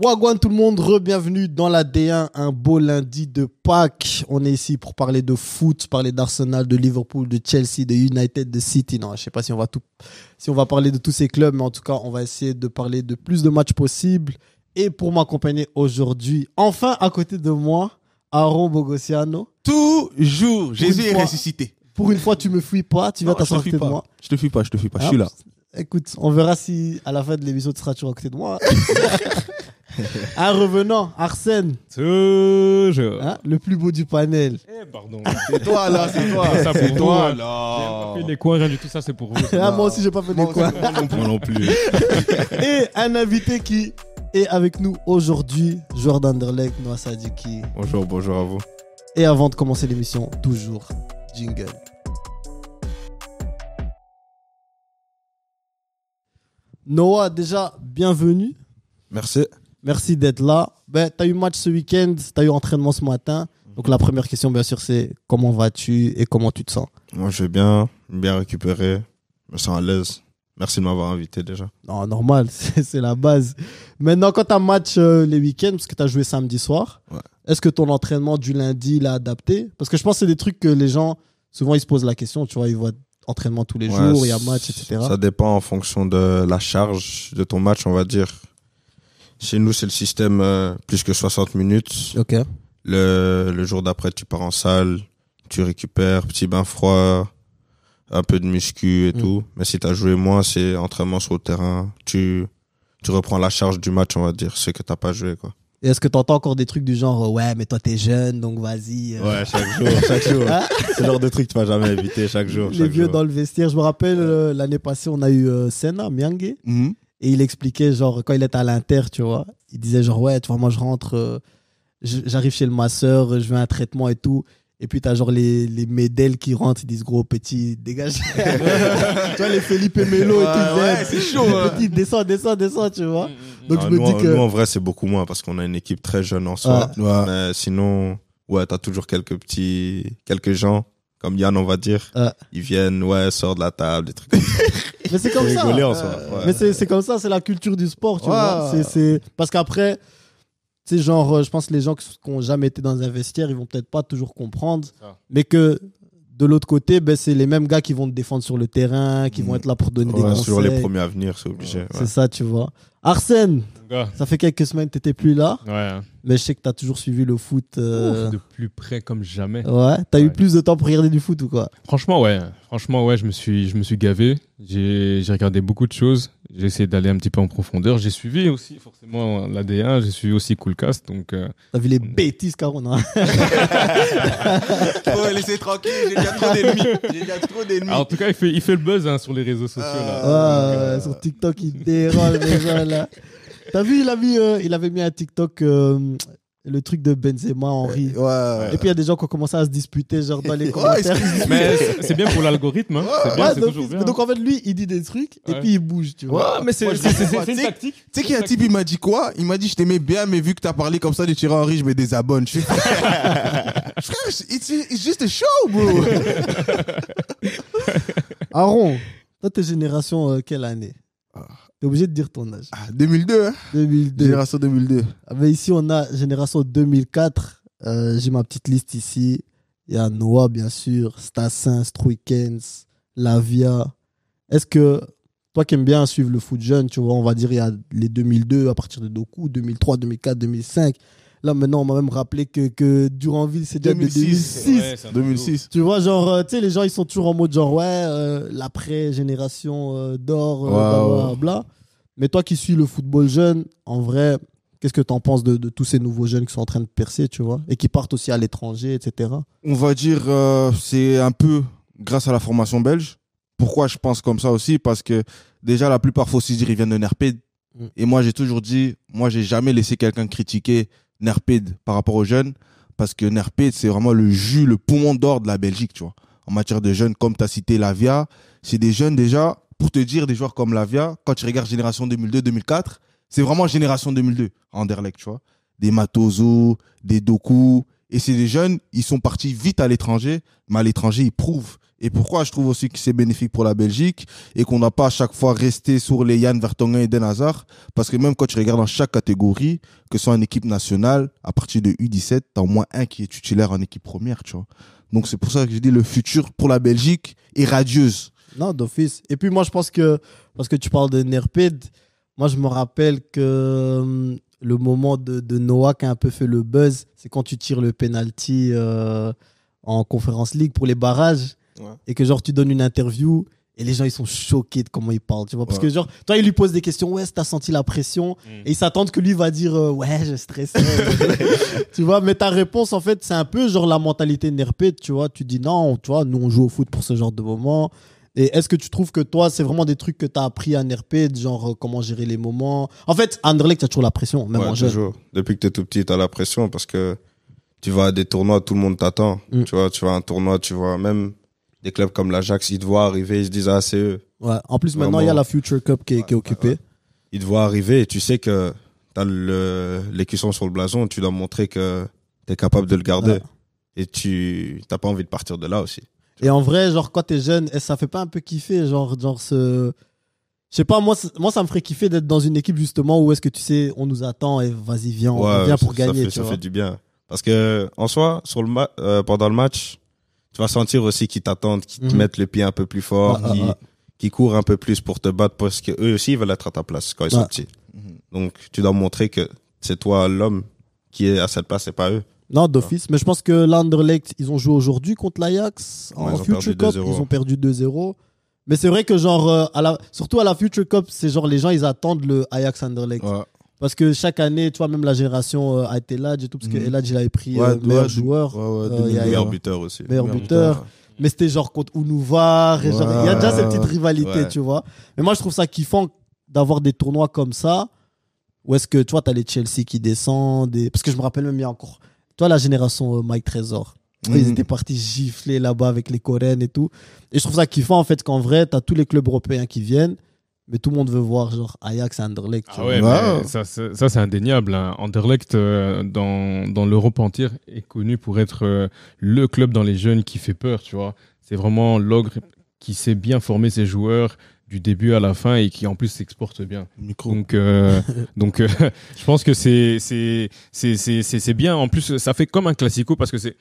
Wagwan tout le monde, re-bienvenue dans la D1, un beau lundi de Pâques. On est ici pour parler de foot, parler d'Arsenal, de Liverpool, de Chelsea, de United, de City. Non, je sais pas si on va parler de tous ces clubs, mais en tout cas, on va essayer de parler de plus de matchs possibles. Et pour m'accompagner aujourd'hui, enfin à côté de moi, Aaron Bogossiano. Toujours, Jésus est ressuscité. Pour une fois, tu me fuis pas, tu vas t'asseoir à côté de moi. Je te fuis pas, je suis là. Écoute, on verra si à la fin de l'émission, tu seras toujours à côté de moi. Un revenant, Arsène. Toujours. Hein, le plus beau du panel. Pardon. C'est toi là, c'est toi. Ça pour C'est vous, toi hein. là. J'ai pas fait les coins, rien du tout, ça c'est pour vous. Ah, moi aussi, j'ai pas fait des coins. Moi non plus. Et un invité qui est avec nous aujourd'hui, joueur d'Anderlecht, Noah Sadiki. Bonjour à vous. Et avant de commencer l'émission, toujours jingle. Noah, déjà, bienvenue. Merci. Merci d'être là. Ben, tu as eu match ce week-end, tu as eu entraînement ce matin. Donc la première question, bien sûr, c'est comment vas-tu et comment tu te sens? Moi, je vais bien récupéré. Je me sens à l'aise. Merci de m'avoir invité déjà. Non, normal, c'est la base. Maintenant, quand tu as match les week-ends, parce que tu as joué samedi soir, Ouais. est-ce que ton entraînement du lundi l'a adapté? Parce que je pense que c'est des trucs que les gens, souvent, ils se posent la question. Tu vois, ils voient entraînement tous les jours, il y a match, etc. Ça dépend en fonction de la charge de ton match, on va dire. Chez nous, c'est le système plus que 60 minutes. Ok. Le jour d'après, tu pars en salle, tu récupères, petit bain froid, un peu de muscu et tout. Mais si tu as joué moins, c'est entraînement sur le terrain. Tu reprends la charge du match, on va dire, ce que tu n'as pas joué, quoi. Et est-ce que tu entends encore des trucs du genre, ouais, mais toi, t'es jeune, donc vas-y. Ouais, chaque jour. Hein? C'est le genre de truc que tu vas jamais éviter chaque jour. Les vieux dans le vestiaire. Je me rappelle, l'année passée, on a eu Senna, Miangue. Mhm. Et il expliquait, genre, quand il était à l'Inter, tu vois, il disait, genre, ouais, tu vois, moi, je rentre, j'arrive chez le masseur, je veux un traitement et tout. Et puis, t'as genre les médelles qui rentrent, ils disent, gros, petit, dégage. Tu vois, les Felipe Melo et tout. Ouais, c'est chaud. Hein. Petit, descends, tu vois. Donc, je me dis que. Nous, en vrai, c'est beaucoup moins parce qu'on a une équipe très jeune en soi. Ouais. Mais sinon, ouais, t'as toujours quelques gens, comme Yann, on va dire. Ils viennent, ouais, sortent de la table, des trucs comme ça. Mais c'est comme ça. Rigoler en soi. Ouais. Mais c'est comme ça, c'est la culture du sport, tu vois. Parce qu'après, tu sais, genre, je pense que les gens qui n'ont jamais été dans un vestiaire, ils vont peut-être pas toujours comprendre. Mais que de l'autre côté, ben, c'est les mêmes gars qui vont te défendre sur le terrain, qui vont être là pour donner des conseils. Sur les premiers à venir, c'est obligé. Ouais. C'est ça, tu vois. Arsène, Mon gars. ça fait quelques semaines que tu n'étais plus là, Ouais. mais je sais que tu as toujours suivi le foot. De plus près comme jamais. Ouais. Tu as eu Ouais. plus de temps pour regarder du foot ou quoi? Franchement, ouais, je me suis gavé. J'ai regardé beaucoup de choses. J'ai essayé d'aller un petit peu en profondeur. J'ai suivi aussi forcément l'AD1. J'ai suivi aussi Coolcast. Donc, T'as vu les bêtises, Caron, hein? Oh, laissez tranquille, j'ai déjà trop d'ennemis. en tout cas, il fait le buzz hein, sur les réseaux sociaux. Là. Ouais, sur TikTok, il dérange les gens là. T'as vu, il avait mis un TikTok, le truc de Benzema, Henry. Ouais. Et puis il y a des gens qui ont commencé à se disputer, genre dans les commentaires. Mais c'est bien pour l'algorithme. Hein. C'est bien, Ouais, c'est donc, toujours bien. donc en fait, lui, il dit des trucs et Ouais. puis il bouge, tu vois. Ouais, mais c'est une tactique. Tu sais qu'il y a un type, il m'a dit quoi? Il m'a dit, je t'aimais bien, mais vu que t'as parlé comme ça de Thierry Henry, je me désabonne. Je fais, frère, it's just a show, bro. Aaron, toi, t'es génération quelle année? T'es obligé de dire ton âge. 2002, hein? 2002. Génération 2002. Ah ben ici, on a génération 2004. J'ai ma petite liste ici. Il y a Noah, bien sûr, Stassin, Struikens, Lavia. Est-ce que toi qui aimes bien suivre le foot jeune, tu vois, on va dire il y a les 2002 à partir de Doku, 2003, 2004, 2005. Là, maintenant, on m'a même rappelé que Duranville, c'est déjà de 2006. Ouais, c'est un 2006. Tu vois, genre, tu sais, les gens, ils sont toujours en mode genre, ouais, l'après-génération d'or, blablabla. Mais toi qui suis le football jeune, en vrai, qu'est-ce que tu en penses de tous ces nouveaux jeunes qui sont en train de percer, tu vois, et qui partent aussi à l'étranger, etc. On va dire, c'est un peu grâce à la formation belge. Pourquoi je pense comme ça aussi? Parce que déjà, la plupart, faut aussi dire, ils viennent de Nerped. Et moi, j'ai toujours dit, moi, j'ai jamais laissé quelqu'un critiquer Nerped par rapport aux jeunes. Parce que Nerped, c'est vraiment le jus, le poumon d'or de la Belgique, tu vois. En matière de jeunes, comme tu as cité Lavia, c'est des jeunes déjà, pour te dire, des joueurs comme Lavia, quand tu regardes Génération 2002-2004, c'est vraiment Génération 2002, Anderlecht, tu vois. Des Matoso, des Doku, Et c'est des jeunes, ils sont partis vite à l'étranger, mais à l'étranger, ils prouvent. Et pourquoi je trouve aussi que c'est bénéfique pour la Belgique et qu'on n'a pas à chaque fois resté sur les Jan Vertonghen et Eden Hazard, parce que même quand tu regardes dans chaque catégorie, que ce soit en équipe nationale, à partir de U17, t'as au moins un qui est titulaire en équipe première, tu vois. Donc c'est pour ça que je dis le futur pour la Belgique est radieuse. Non, d'office. Et puis moi, je pense que, parce que tu parles de Nerped, moi, je me rappelle que le moment de Noah qui a un peu fait le buzz, c'est quand tu tires le penalty en Conference League pour les barrages, et que genre tu donnes une interview et les gens ils sont choqués de comment il parle, tu vois, parce que genre toi il lui pose des questions, ouais, t'as senti la pression, et ils s'attendent que lui va dire ouais, je stressais. Tu vois, mais ta réponse en fait c'est un peu genre la mentalité Nerped, tu vois, tu dis non, tu vois, nous on joue au foot pour ce genre de moment. Et est-ce que tu trouves que toi, c'est vraiment des trucs que tu as appris à Nerped, genre comment gérer les moments? En fait, à Anderlecht, tu as toujours la pression, même en jeune. Toujours. Depuis que tu es tout petit, tu as la pression parce que tu vas à des tournois, tout le monde t'attend. Tu vois, tu vas à un tournoi, tu vois, même des clubs comme l'Ajax, ils te voient arriver, ils se disent, ah, c'est eux. Ouais. En plus, maintenant, il y a la Future Cup qui est occupée. Ouais. Ils te voient arriver et tu sais que tu as l'écusson sur le blason, tu dois montrer que tu es capable de le garder. Ouais. Et tu n'as pas envie de partir de là aussi. Et en vrai, genre, quand t'es jeune, ça fait pas un peu kiffer, genre ce... Je sais pas, moi, ça me ferait kiffer d'être dans une équipe, justement, où est-ce que tu sais, on nous attend et vas-y, viens, on vient pour gagner. Ça fait du bien. Parce que, en soi, pendant le match, tu vas sentir aussi qu'ils t'attendent, qu'ils te mettent le pied un peu plus fort, qu'ils courent un peu plus pour te battre, parce qu'eux aussi, ils veulent être à ta place quand ils sont petits. Donc, tu dois montrer que c'est toi l'homme qui est à cette place et pas eux. Non, d'office. Mais je pense que l'Anderlecht, ils ont joué aujourd'hui contre l'Ajax en Future Cup. Ils ont perdu 2-0. Mais c'est vrai que, genre, surtout à la Future Cup, c'est genre les gens, ils attendent le Ajax Anderlecht. Ouais. Parce que chaque année, tu vois, même la génération a été Eladj et tout, parce que Eladj, il avait pris meilleur joueur. Meilleur buteur aussi. Meilleur buteur. Mais c'était genre contre Unouvar. Il y a déjà cette petite rivalité, tu vois. Mais moi, je trouve ça kiffant d'avoir des tournois comme ça. Où est-ce que, tu vois, t'as les Chelsea qui descendent. Parce que je me rappelle même, il y a encore. Toi, la génération Mike Trésor, ils étaient partis gifler là-bas avec les Coréennes et tout. Et je trouve ça kiffant, en fait, qu'en vrai, t'as tous les clubs européens qui viennent, mais tout le monde veut voir, genre, Ajax et Anderlecht. Ah ouais, mais ça, c'est indéniable. Hein. Anderlecht, dans l'Europe entière, est connu pour être le club dans les jeunes qui fait peur, tu vois. C'est vraiment l'ogre qui sait bien former ses joueurs du début à la fin et qui en plus s'exporte bien. Donc je pense que c'est bien. En plus, ça fait comme un classico parce que c'est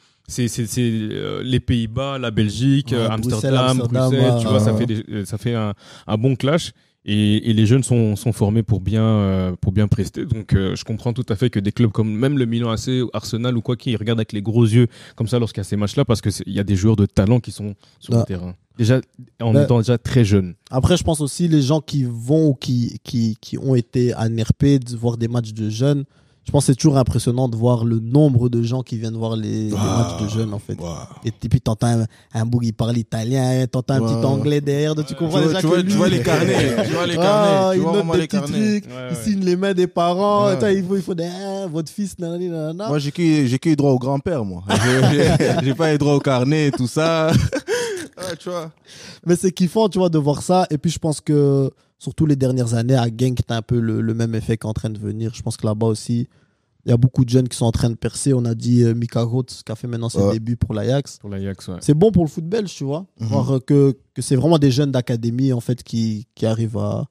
les Pays-Bas, la Belgique, Amsterdam, Bruxelles, tu vois, ça fait un bon clash. Et les jeunes sont formés pour bien prester. Donc, je comprends tout à fait que des clubs comme même le Milan AC, Arsenal ou quoi, qui regardent avec les gros yeux comme ça lorsqu'il y a ces matchs-là, parce que il y a des joueurs de talent qui sont sur le terrain. Déjà, en étant déjà très jeunes. Après, je pense aussi les gens qui vont ou qui ont été à Nerped voir des matchs de jeunes. Je pense que c'est toujours impressionnant de voir le nombre de gens qui viennent voir les matchs de jeunes, en fait. Et puis, t'entends un bout qui parle italien, t'entends un petit anglais derrière, tu comprends déjà que lui... Tu vois les carnets, tu vois les carnets, tu vois vraiment les carnets. Il signe les mains des parents, il faut votre fils, nanana. Moi, j'ai que eu droit au grand-père, moi. J'ai pas eu droit au carnet et tout ça. Tu vois. Mais c'est kiffant, tu vois, de voir ça. Et puis, je pense que, surtout les dernières années, à Genk, t'as un peu le même effet qu'en train de venir. Je pense que là-bas aussi, il y a beaucoup de jeunes qui sont en train de percer. On a dit Mika Roth, qui a fait maintenant ses débuts pour l'Ajax. Pour l'Ajax, ouais. C'est bon pour le foot belge, tu vois. Voir que c'est vraiment des jeunes d'académie, en fait, qui arrivent à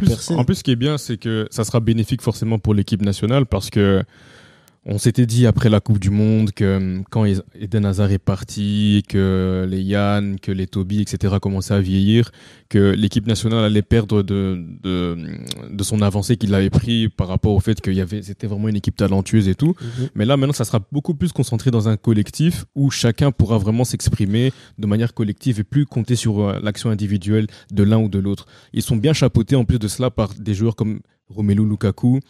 percer. En plus, ce qui est bien, c'est que ça sera bénéfique forcément pour l'équipe nationale parce que on s'était dit après la Coupe du Monde que quand Eden Hazard est parti, que les Yann, que les Toby, etc. commençaient à vieillir, que l'équipe nationale allait perdre de son avancée qu'il avait pris par rapport au fait c'était vraiment une équipe talentueuse et tout. Mais là, maintenant, ça sera beaucoup plus concentré dans un collectif où chacun pourra vraiment s'exprimer de manière collective et plus compter sur l'action individuelle de l'un ou de l'autre. Ils sont bien chapeautés en plus de cela par des joueurs comme Romelu Lukaku,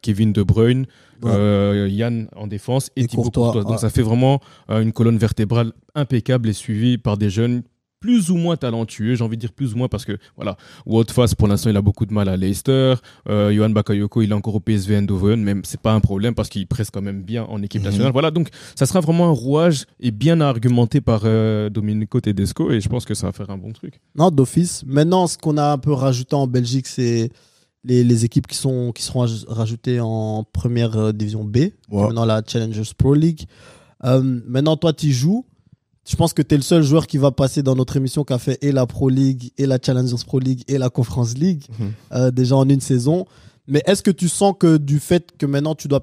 Kevin De Bruyne, Yann en défense et Thibaut Courtois. Donc ça fait vraiment une colonne vertébrale impeccable et suivie par des jeunes plus ou moins talentueux, j'ai envie de dire plus ou moins parce que voilà, Wout Faes pour l'instant il a beaucoup de mal à Leicester, Johan Bakayoko il est encore au PSV Eindhoven, mais c'est pas un problème parce qu'il presse quand même bien en équipe nationale. Voilà, donc ça sera vraiment un rouage et bien argumenté par Domenico Tedesco et je pense que ça va faire un bon truc. Non, d'office. Maintenant, ce qu'on a un peu rajouté en Belgique, c'est les équipes qui seront rajoutées en première division B, maintenant la Challengers Pro League. Maintenant, toi, tu joues. Je pense que tu es le seul joueur qui va passer dans notre émission qui a fait et la Pro League, et la Challengers Pro League, et la Conference League, déjà en une saison. Mais est-ce que tu sens que du fait que maintenant, tu dois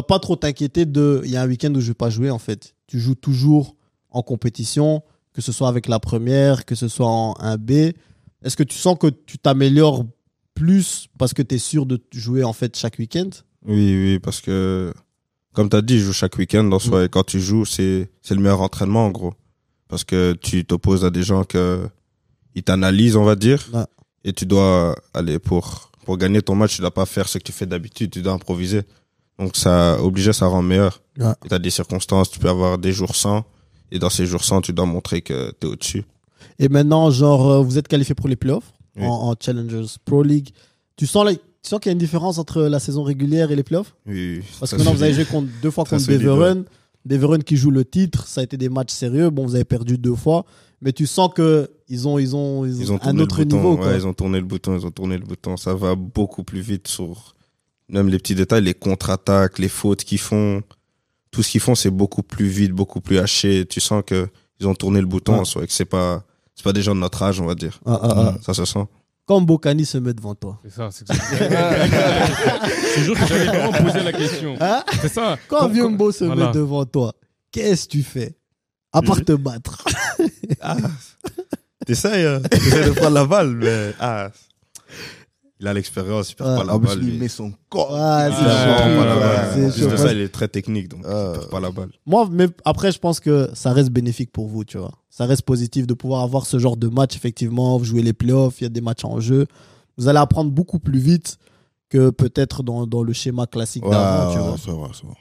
pas trop t'inquiéter il y a un week-end où je vais pas jouer, en fait. Tu joues toujours en compétition, que ce soit avec la première, que ce soit en 1B. Est-ce que tu sens que tu t'améliores plus parce que tu es sûr de jouer, en fait, chaque week-end? Oui, parce que, comme tu as dit, je joue chaque week-end en soi. Et quand tu joues, c'est le meilleur entraînement, en gros. Parce que tu t'opposes à des gens ils t'analysent, on va dire. Ouais. Et tu dois aller pour gagner ton match, tu dois pas faire ce que tu fais d'habitude, tu dois improviser. Donc, ça rend meilleur. Ouais. Et tu as des circonstances, tu peux avoir des jours sans. Et dans ces jours sans, tu dois montrer que tu es au-dessus. Et maintenant, vous êtes qualifié pour les playoffs en Challengers Pro League. Tu sens qu'il y a une différence entre la saison régulière et les playoffs? Oui. Parce que maintenant, vous avez joué deux fois contre Beveren. Beveren qui joue le titre, ça a été des matchs sérieux. Bon, vous avez perdu 2 fois. Mais tu sens qu'ils ont un autre niveau. Quoi. Ouais, ils ont tourné le bouton. Ça va beaucoup plus vite sur même les petits détails, les contre-attaques, les fautes qu'ils font. Tout ce qu'ils font, c'est beaucoup plus vite, beaucoup plus haché. Tu sens qu'ils ont tourné le bouton, et que c'est pas des gens de notre âge, on va dire. Ça se sent. Quand Mbokani se met devant toi. C'est ça, c'est toujours que j'allais vraiment poser la question. Hein? C'est ça. Quand Mbo se met devant toi, qu'est-ce que tu fais? À part te battre. T'essayes de prendre la balle, mais il a l'expérience, il perd pas la balle. Il met son corps. Juste de ça, il est très technique, donc il perd pas la balle. Moi, mais après, je pense que ça reste bénéfique pour vous, tu vois. Ça reste positif de pouvoir avoir ce genre de match, effectivement. Vous jouez les playoffs, il y a des matchs en jeu. Vous allez apprendre beaucoup plus vite que peut-être dans le schéma classique d'avant, tu vois. C'est vrai.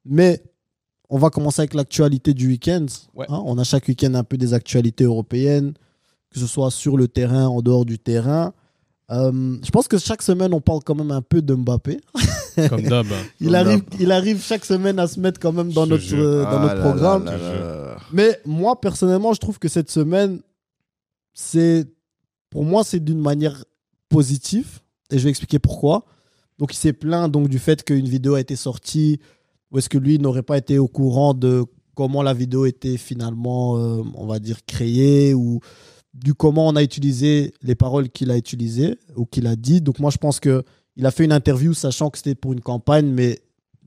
Mais on va commencer avec l'actualité du week-end. Ouais. On a chaque week-end un peu des actualités européennes, que ce soit sur le terrain, en dehors du terrain. Je pense que chaque semaine, on parle quand même un peu de Mbappé. Comme d'hab. Il arrive chaque semaine à se mettre quand même dans notre programme. Mais moi, personnellement, je trouve que cette semaine, pour moi, c'est d'une manière positive. Et je vais expliquer pourquoi. Donc, il s'est plaint du fait qu'une vidéo a été sortie où est-ce que lui n'aurait pas été au courant de comment la vidéo était finalement, on va dire, créée ou du comment on a utilisé les paroles qu'il a utilisées ou qu'il a dit. Donc moi, je pense qu'il a fait une interview sachant que c'était pour une campagne, mais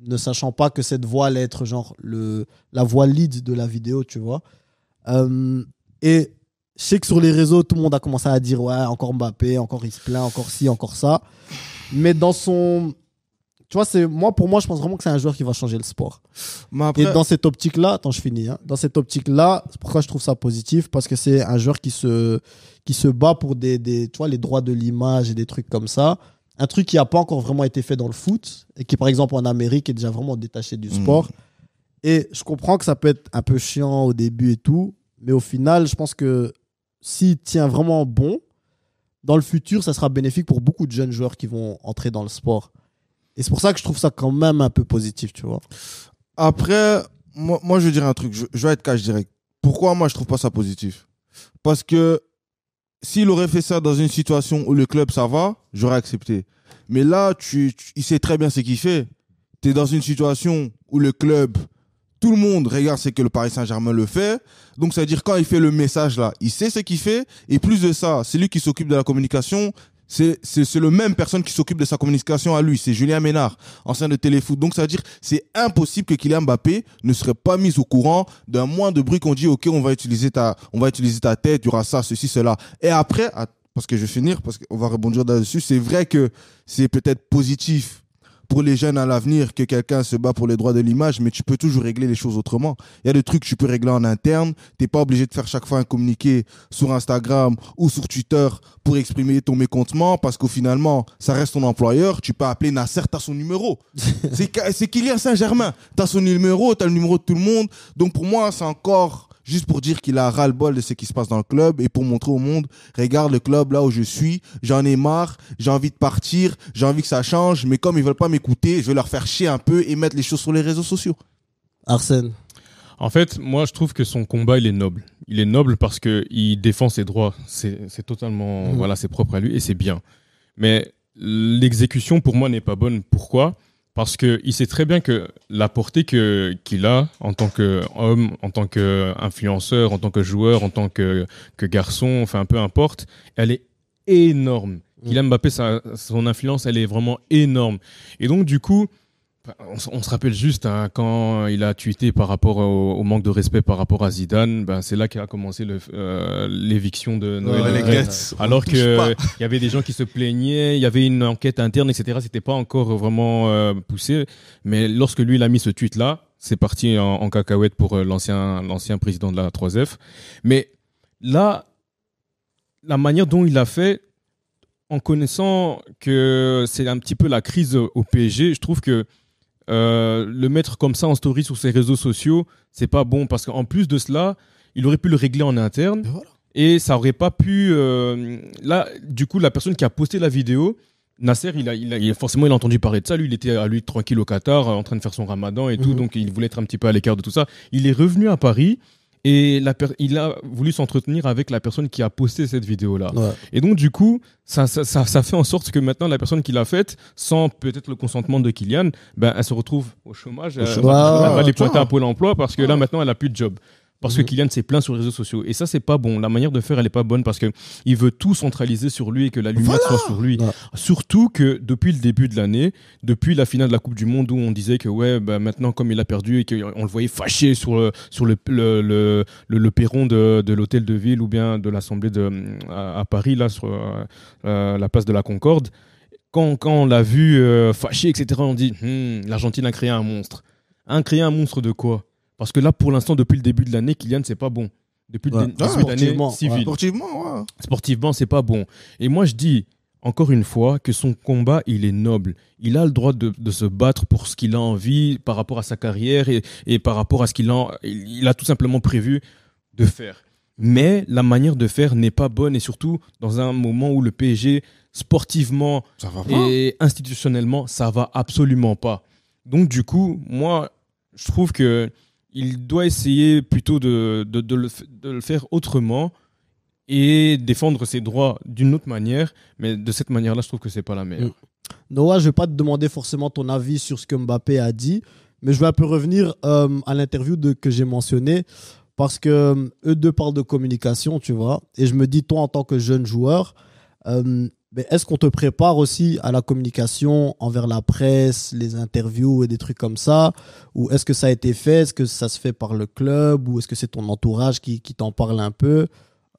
ne sachant pas que cette voix allait être genre la voix lead de la vidéo, tu vois. Et je sais que sur les réseaux, tout le monde a commencé à dire « Ouais, encore Mbappé, encore il se plaint, encore ci, encore ça. » Mais dans son... Tu vois, pour moi, je pense vraiment que c'est un joueur qui va changer le sport. Après... Et dans cette optique-là, attends, je finis. Dans cette optique-là, c'est pourquoi je trouve ça positif, parce que c'est un joueur qui se bat pour tu vois, les droits de l'image et des trucs comme ça. Un truc qui n'a pas encore vraiment été fait dans le foot et qui, par exemple, en Amérique, est déjà vraiment détaché du sport. Et je comprends que ça peut être un peu chiant au début et tout, mais au final, je pense que s'il tient vraiment bon, dans le futur, ça sera bénéfique pour beaucoup de jeunes joueurs qui vont entrer dans le sport. Et c'est pour ça que je trouve ça quand même un peu positif, tu vois. Après, moi je vais dire un truc. Je vais être cash direct. Pourquoi moi je trouve pas ça positif? Parce que s'il aurait fait ça dans une situation où le club ça va, j'aurais accepté. Mais là, il sait très bien ce qu'il fait. Tu es dans une situation où le club, tout le monde regarde ce que le Paris Saint-Germain le fait. Donc ça veut dire quand il fait le message là, il sait ce qu'il fait. Et plus de ça, c'est lui qui s'occupe de la communication. C'est le même personne qui s'occupe de sa communication à lui. C'est Julien Ménard, ancien de Téléfoot. Donc, ça veut dire c'est impossible que Kylian Mbappé ne serait pas mis au courant d'un moindre bruit qu'on dit, OK, on va utiliser ta tête, il y aura ça, ceci, cela. Et après, parce que je vais finir, parce qu'on va rebondir là-dessus, c'est vrai que c'est peut-être positif pour les jeunes à l'avenir que quelqu'un se bat pour les droits de l'image, mais tu peux toujours régler les choses autrement. Il y a des trucs que tu peux régler en interne. T'es pas obligé de faire chaque fois un communiqué sur Instagram ou sur Twitter pour exprimer ton mécontentement, parce qu'au finalement, ça reste ton employeur. Tu peux appeler Nasser, t'as son numéro. C'est Kylian Saint-Germain. T'as son numéro, t'as le numéro de tout le monde. Donc pour moi, c'est encore juste pour dire qu'il a ras-le-bol de ce qui se passe dans le club et pour montrer au monde, regarde le club là où je suis, j'en ai marre, j'ai envie de partir, j'ai envie que ça change, mais comme ils veulent pas m'écouter, je vais leur faire chier un peu et mettre les choses sur les réseaux sociaux. Arsène. En fait, moi, je trouve que son combat, il est noble. Il est noble parce que il défend ses droits. C'est totalement, voilà, c'est propre à lui et c'est bien. Mais l'exécution pour moi n'est pas bonne. Pourquoi ? Parce qu'il sait très bien que la portée qu'il a en tant qu'homme, en tant qu'influenceur, en tant que joueur, en tant que garçon, enfin peu importe, elle est énorme. Kylian Mbappé, son influence, elle est vraiment énorme. Et donc du coup, on se rappelle juste quand il a tweeté par rapport au manque de respect par rapport à Zidane, c'est là qu'a commencé l'éviction de Noël Le Graët. Alors que il y avait des gens qui se plaignaient, il y avait une enquête interne, etc. C'était pas encore vraiment poussé, mais lorsque lui il a mis ce tweet là, c'est parti en cacahuète pour l'ancien président de la 3F. Mais là, la manière dont il a fait, en connaissant que c'est un petit peu la crise au PSG, je trouve que le mettre comme ça en story sur ses réseaux sociaux, c'est pas bon parce qu'en plus de cela, il aurait pu le régler en interne et ça aurait pas pu. Là, du coup, la personne qui a posté la vidéo, Nasser, forcément, il a entendu parler de ça. Lui, il était tranquille au Qatar, en train de faire son ramadan et tout, donc il voulait être un petit peu à l'écart de tout ça. Il est revenu à Paris. Et il a voulu s'entretenir avec la personne qui a posté cette vidéo-là. Ouais. Et donc, du coup, ça fait en sorte que maintenant, la personne qui l'a faite, sans peut-être le consentement de Kylian, elle se retrouve au chômage. Elle va aller pointer à Pôle emploi parce que là, maintenant, elle a plus de job. Parce que Kylian s'est plaint sur les réseaux sociaux. Et ça, c'est pas bon. La manière de faire, elle est pas bonne parce que il veut tout centraliser sur lui et que la lumière soit sur lui. Ouais. Surtout que depuis le début de l'année, depuis la finale de la Coupe du Monde où on disait que maintenant, comme il a perdu et qu'on le voyait fâché sur le perron de l'hôtel de ville ou bien de l'Assemblée à Paris, là, sur la place de la Concorde, quand on l'a vu fâché, etc., on dit l'Argentine a créé un monstre. Créé un monstre de quoi ? Parce que là, pour l'instant, depuis le début de l'année, Kylian, c'est pas bon. Depuis le début de l'année civile. Sportivement, c'est pas bon. Et moi, je dis, encore une fois, que son combat, il est noble. Il a le droit de se battre pour ce qu'il a envie par rapport à sa carrière et par rapport à ce qu'il a tout simplement prévu de faire. Mais la manière de faire n'est pas bonne et surtout dans un moment où le PSG, sportivement et institutionnellement, ça va absolument pas. Donc, du coup, moi, je trouve que il doit essayer plutôt de le faire autrement et défendre ses droits d'une autre manière. Mais de cette manière-là, je trouve que c'est pas la meilleure. Noah, je vais pas te demander forcément ton avis sur ce que Mbappé a dit, mais je vais un peu revenir à l'interview que j'ai mentionnée parce que eux deux parlent de communication, tu vois. Et je me dis, toi, en tant que jeune joueur, mais est-ce qu'on te prépare aussi à la communication envers la presse, les interviews et des trucs comme ça ? Ou est-ce que ça a été fait ? Est-ce que ça se fait par le club ? Ou est-ce que c'est ton entourage qui t'en parle un peu ?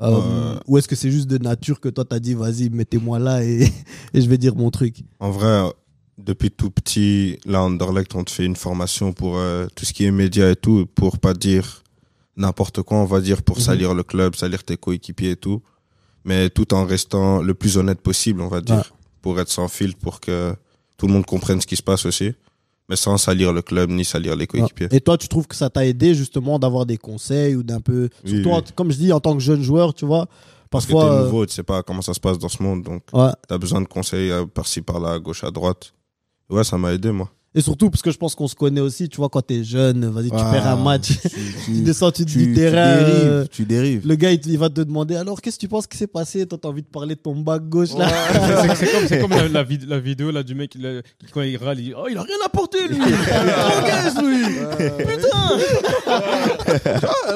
Ou est-ce que c'est juste de nature que toi, t'as dit, vas-y, mettez-moi là et je vais dire mon truc ? En vrai, depuis tout petit, là, à Anderlecht, on te fait une formation pour tout ce qui est médias et tout, pour pas dire n'importe quoi, on va dire, pour salir le club, salir tes coéquipiers et tout. Mais tout en restant le plus honnête possible, on va dire, pour être sans filtre, pour que tout le monde comprenne ce qui se passe aussi, mais sans salir le club ni salir les coéquipiers. Et toi, tu trouves que ça t'a aidé justement d'avoir des conseils ou d'un peu, surtout comme je dis, en tant que jeune joueur, tu vois, parfois... Parce que t'es nouveau, tu sais pas comment ça se passe dans ce monde, donc t'as besoin de conseils par-ci, par-là, à gauche, à droite. Ouais, ça m'a aidé, moi. Et surtout, parce que je pense qu'on se connaît aussi, tu vois, quand t'es jeune, vas-y, tu perds un match, tu descends du terrain. Tu dérives. Le gars, il va te demander, alors, qu'est-ce que tu penses qui s'est passé ? Toi, t'as envie de parler de ton bac gauche, là. C'est comme la vidéo, là, du mec, qui, quand il râle, il dit, oh, il a rien apporté, lui. Qu'est-ce, lui. Putain.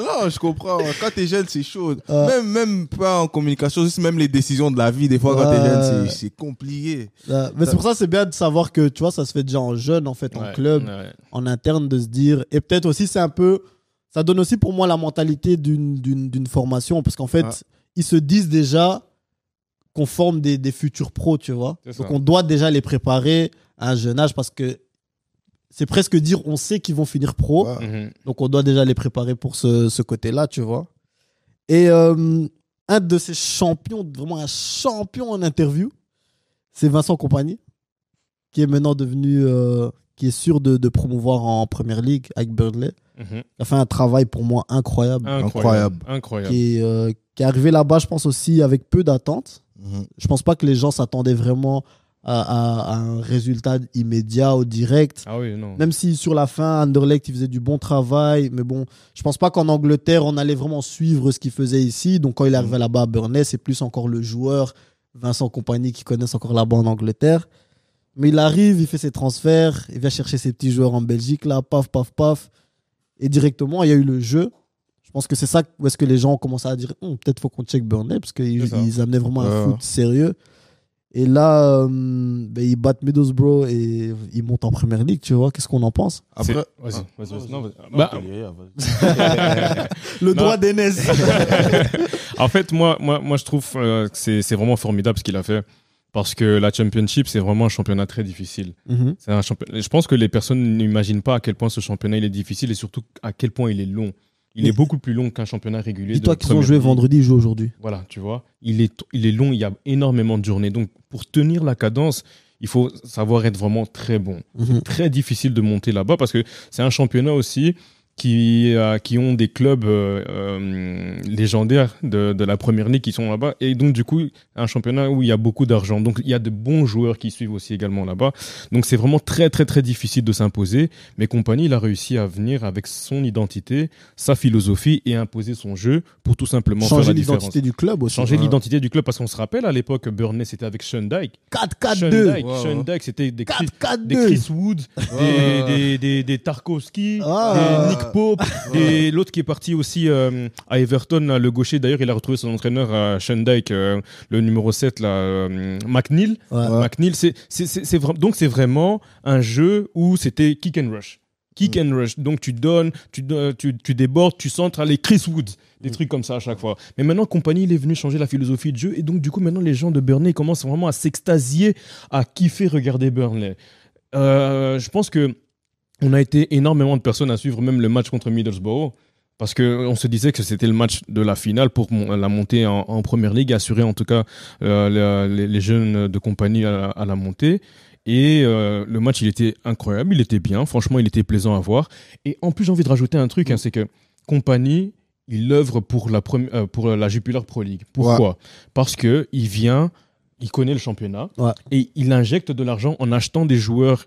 Non, je comprends. Quand t'es jeune, c'est chaud. Même pas en communication, juste même les décisions de la vie, des fois, quand t'es jeune, c'est compliqué. Mais c'est pour ça, c'est bien de savoir que, tu vois, ça se fait déjà en jeune, en fait, en club, en interne, de se dire, et peut-être aussi c'est un peu, ça donne aussi pour moi la mentalité d'une formation, parce qu'en fait ils se disent déjà qu'on forme des futurs pros, tu vois, donc on doit déjà les préparer à un jeune âge, parce que c'est presque dire on sait qu'ils vont finir pro, donc on doit déjà les préparer pour ce côté-là, tu vois. Et un de ces champions, vraiment un champion en interview, c'est Vincent Kompany, qui est maintenant devenu, qui est sûr de promouvoir en Première Ligue avec Burnley. Il a fait un travail pour moi incroyable. Qui est arrivé là-bas, je pense aussi, avec peu d'attentes. Je pense pas que les gens s'attendaient vraiment à un résultat immédiat ou direct. Ah oui, non. Même si sur la fin, Anderlecht, il faisait du bon travail. Mais bon, je pense pas qu'en Angleterre, on allait vraiment suivre ce qu'il faisait ici. Donc quand il est arrivé là-bas à Burnley, c'est plus encore le joueur Vincent Kompany qui connaissent encore là-bas en Angleterre. Mais il arrive, il fait ses transferts, il vient chercher ses petits joueurs en Belgique, là, paf, paf, paf. Et directement, il y a eu le jeu. Je pense que c'est ça où est-ce que les gens ont commencé à dire peut-être faut qu'on check Burnley, parce qu'ils amenaient vraiment un foot sérieux. Et là, ils battent Middlesbrough et ils montent en Première Ligue, tu vois. Qu'est-ce qu'on en pense? Après, vas-y. Non, vas-y. Le droit d'Enes. En fait, moi, je trouve que c'est vraiment formidable ce qu'il a fait. Parce que la Championship, c'est vraiment un championnat très difficile. C'est un championnat... Je pense que les personnes n'imaginent pas à quel point ce championnat il est difficile et surtout à quel point il est long. Il est beaucoup plus long qu'un championnat régulier. Dis-toi qu'ils ont joué vendredi, ils jouent aujourd'hui. Voilà, tu vois. Il est long, il y a énormément de journées. Donc, pour tenir la cadence, il faut savoir être vraiment très bon. C'est très difficile de monter là-bas parce que c'est un championnat aussi qui ont des clubs légendaires de la Première Ligue qui sont là-bas. Et donc, du coup, un championnat où il y a beaucoup d'argent. Donc, il y a de bons joueurs qui suivent aussi également là-bas. Donc, c'est vraiment très, très, très difficile de s'imposer. Mais Kompany, il a réussi à venir avec son identité, sa philosophie et imposer son jeu pour tout simplement faire la différence. Changer l'identité du club aussi. Changer l'identité du club parce qu'on se rappelle, à l'époque, Burnley, c'était avec Sean Dyche. 4-4-2. Sean Dyche, c'était des 4-4-2. Chris Wood, des Tarkowski, des Nick Pope, et l'autre qui est parti aussi à Everton, le gaucher d'ailleurs, il a retrouvé son entraîneur Sean Dyche, le numéro 7 là, McNeil. McNeil, donc c'est vraiment un jeu où c'était kick and rush. Donc tu donnes, tu débordes, tu centres, allez, Chris Wood, des trucs comme ça à chaque fois. Mais maintenant, Kompany, il est venu changer la philosophie de jeu et donc du coup maintenant les gens de Burnley commencent vraiment à s'extasier, à kiffer regarder Burnley. Je pense que on a été énormément de personnes à suivre même le match contre Middlesbrough parce qu'on se disait que c'était le match de la finale pour la montée en Première Ligue, assurer en tout cas les jeunes de Kompany à la montée. Et le match, il était incroyable, il était bien, franchement, il était plaisant à voir. Et en plus, j'ai envie de rajouter un truc, c'est que Kompany, il œuvre pour la Jupiler Pro League. Pourquoi ? Parce que il connaît le championnat et il injecte de l'argent en achetant des joueurs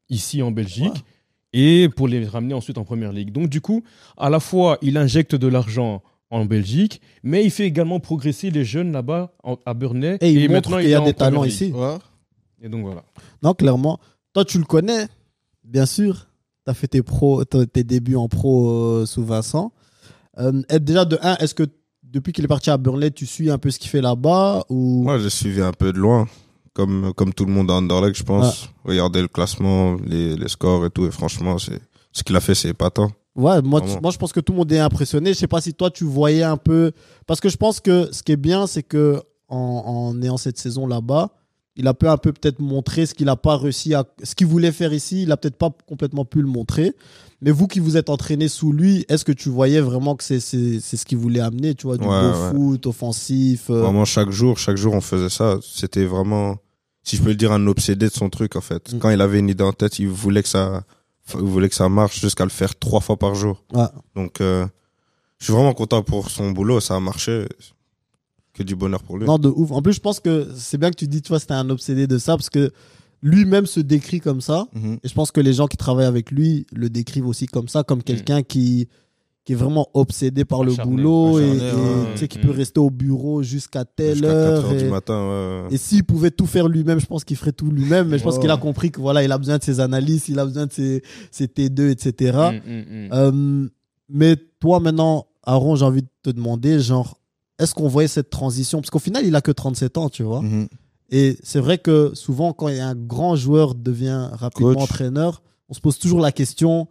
ici en Belgique. Et pour les ramener ensuite en Première Ligue. Donc du coup, à la fois, il injecte de l'argent en Belgique, mais il fait également progresser les jeunes là-bas à Burnley. Et il montre qu'il y a des talents ici. Et donc voilà. Non, clairement. Toi, tu le connais, bien sûr. Tu as fait tes débuts en pro sous Vincent. Déjà, de 1, est-ce que depuis qu'il est parti à Burnley, tu suis un peu ce qu'il fait là-bas ou... Moi, j'ai suivi un peu de loin. Comme tout le monde à Anderlecht, je pense. Regardez le classement, les scores et tout. Et franchement, ce qu'il a fait, c'est épatant. Ouais, moi, je pense que tout le monde est impressionné. Je sais pas si toi, tu voyais un peu... Parce que je pense que ce qui est bien, c'est que en ayant cette saison là-bas, il a un peu peut-être montré ce qu'il a pas réussi à... Ce qu'il voulait faire ici, il a peut-être pas complètement pu le montrer. Mais vous qui vous êtes entraîné sous lui, est-ce que tu voyais vraiment que c'est ce qu'il voulait amener, tu vois, du beau foot, offensif Vraiment, chaque jour, on faisait ça. C'était vraiment... Si je peux le dire, un obsédé de son truc, en fait. Quand il avait une idée en tête, il voulait que ça marche jusqu'à le faire 3 fois par jour. Donc, je suis vraiment content pour son boulot. Ça a marché. Que du bonheur pour lui. Non, de ouf. En plus, je pense que c'est bien que tu dis, tu vois, c'était un obsédé de ça parce que lui-même se décrit comme ça. Et je pense que les gens qui travaillent avec lui le décrivent aussi comme ça, comme quelqu'un qui est vraiment obsédé par le boulot et tu sais, qui peut rester au bureau jusqu'à telle heure. 4 heures du matin, et s'il pouvait tout faire lui-même, je pense qu'il ferait tout lui-même. Mais je pense qu'il a compris que voilà, il a besoin de ses analyses, il a besoin de ses T2, etc. Mais toi, maintenant, Aaron, j'ai envie de te demander, genre, est-ce qu'on voyait cette transition? Parce qu'au final, il a que 37 ans, tu vois. Et c'est vrai que souvent, quand un grand joueur devient rapidement entraîneur, on se pose toujours la question...